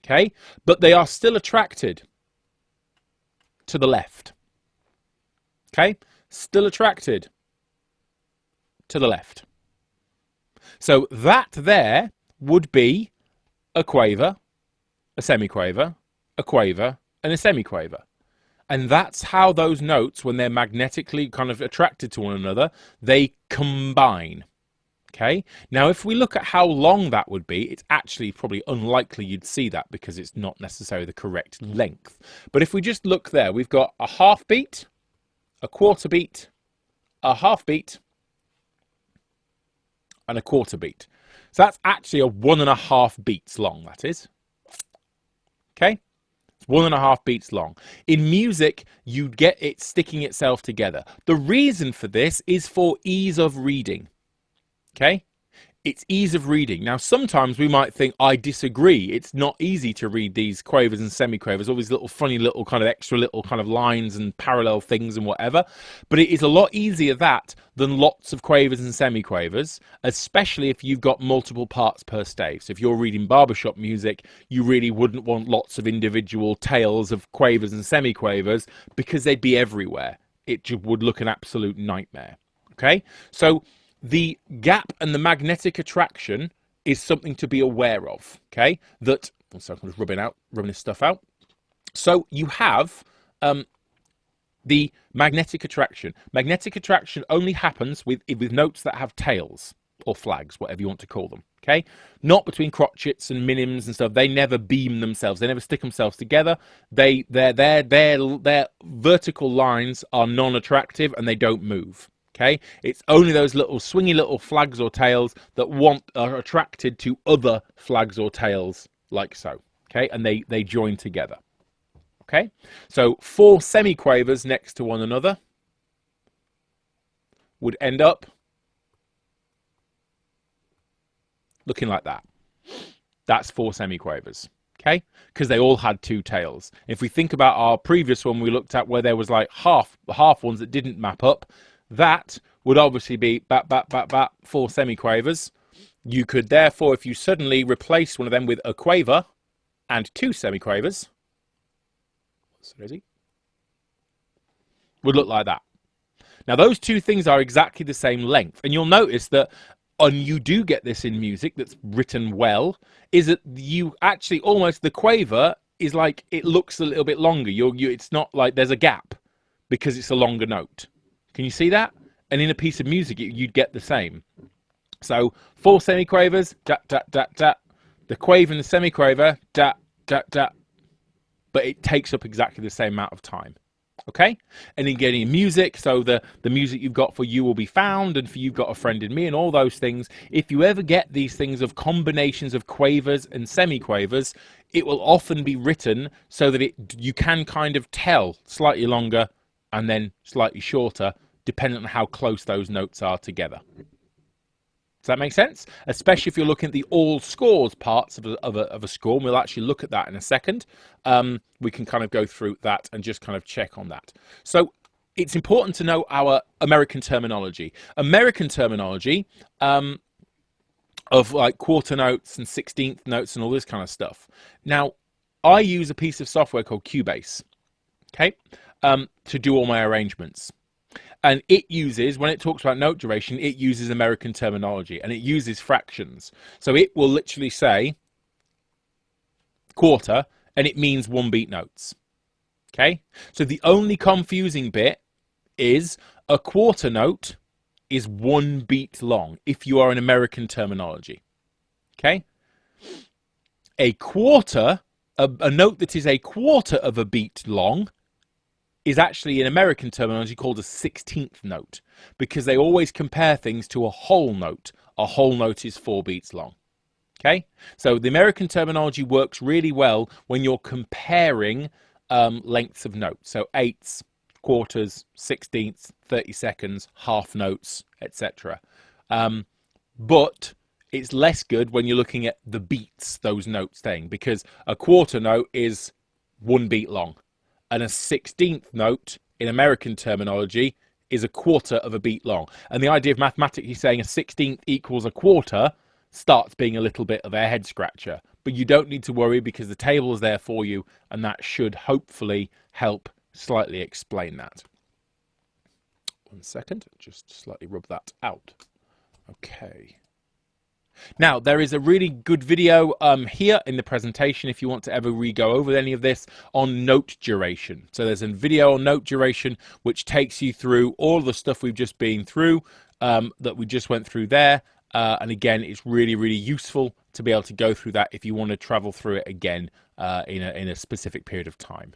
Speaker 1: Okay? But they are still attracted to the left. Okay? Still attracted to the left. So that there would be a quaver, a semiquaver, a quaver, and a semiquaver. And that's how those notes, when they're magnetically kind of attracted to one another, they combine. Okay? Now, if we look at how long that would be, it's actually probably unlikely you'd see that because it's not necessarily the correct length. But if we just look there, we've got a half beat, a quarter beat, a half beat, and a quarter beat. So that's actually a 1.5 beats long, that is. Okay? It's 1.5 beats long. In music, you get it sticking itself together. The reason for this is for ease of reading. Okay? it's ease of reading. Now, sometimes we might think, I disagree. It's not easy to read these quavers and semiquavers, all these little funny little kind of extra little kind of lines and parallel things and whatever. But it is a lot easier that than lots of quavers and semiquavers, especially if you've got multiple parts per stave. So if you're reading barbershop music, you really wouldn't want lots of individual tails of quavers and semiquavers because they'd be everywhere. It just would look an absolute nightmare. Okay, so the gap and the magnetic attraction is something to be aware of. Okay, that, so I'm just rubbing this stuff out. So you have the magnetic attraction. Magnetic attraction only happens with notes that have tails or flags, whatever you want to call them. Okay, not between crotchets and minims and stuff. They never beam themselves. They never stick themselves together. Their vertical lines are non-attractive and they don't move. Okay, it's only those little swingy little flags or tails that are attracted to other flags or tails, like so. Okay, and they join together. Okay, so 4 semiquavers next to one another would end up looking like that. That's 4 semiquavers. Okay, because they all had 2 tails. If we think about our previous one we looked at where there was like half ones that didn't map up, that would obviously be 4 semiquavers. You could therefore, if you suddenly replace one of them with a quaver and 2 semiquavers, would look like that. Now those 2 things are exactly the same length, and you'll notice that, and you do get this in music that's written well, is that you actually almost, the quaver is like, it looks a little bit longer. It's not like there's a gap because it's a longer note. Can you see that? And in a piece of music, you'd get the same. So 4 semiquavers, dat, dat, dat, dat. The quaver and the semiquaver, dat, dat, dat. But it takes up exactly the same amount of time. Okay? And in getting music, so the music you've got for You Will Be Found and for You've Got a Friend in Me and all those things, if you ever get these things of combinations of quavers and semiquavers, it will often be written so that you can kind of tell slightly longer and then slightly shorter, depending on how close those notes are together. Does that make sense? Especially if you're looking at the all scores parts of a score, and we'll actually look at that in a second. We can kind of go through that and just kind of check on that. So it's important to know our American terminology. American terminology of like quarter notes and 16th notes and all this kind of stuff. Now, I use a piece of software called Cubase, okay, to do all my arrangements. And it uses, when it talks about note duration, it uses American terminology and it uses fractions. So it will literally say quarter and it means 1 beat notes. Okay? So the only confusing bit is a quarter note is 1 beat long if you are in American terminology. Okay? A quarter, a note that is a quarter of a beat long is actually in American terminology called a 16th note, because they always compare things to a whole note. A whole note is 4 beats long. Okay, so the American terminology works really well when you're comparing lengths of notes. So 8ths, quarters, 16ths, 30 seconds, half notes, etc. But it's less good when you're looking at the beats those notes thing, because a quarter note is 1 beat long. And a 16th note in American terminology is a quarter of a beat long. And the idea of mathematically saying a 16th equals a quarter starts being a little bit of a head scratcher. But you don't need to worry because the table is there for you, and that should hopefully help slightly explain that. 1 second, just slightly rub that out. Okay. Now, there is a really good video here in the presentation if you want to ever re-go over any of this on note duration. So there's a video on note duration which takes you through all the stuff we've just been through, that we just went through there. And again, it's really, really useful to be able to go through that if you want to travel through it again in a specific period of time.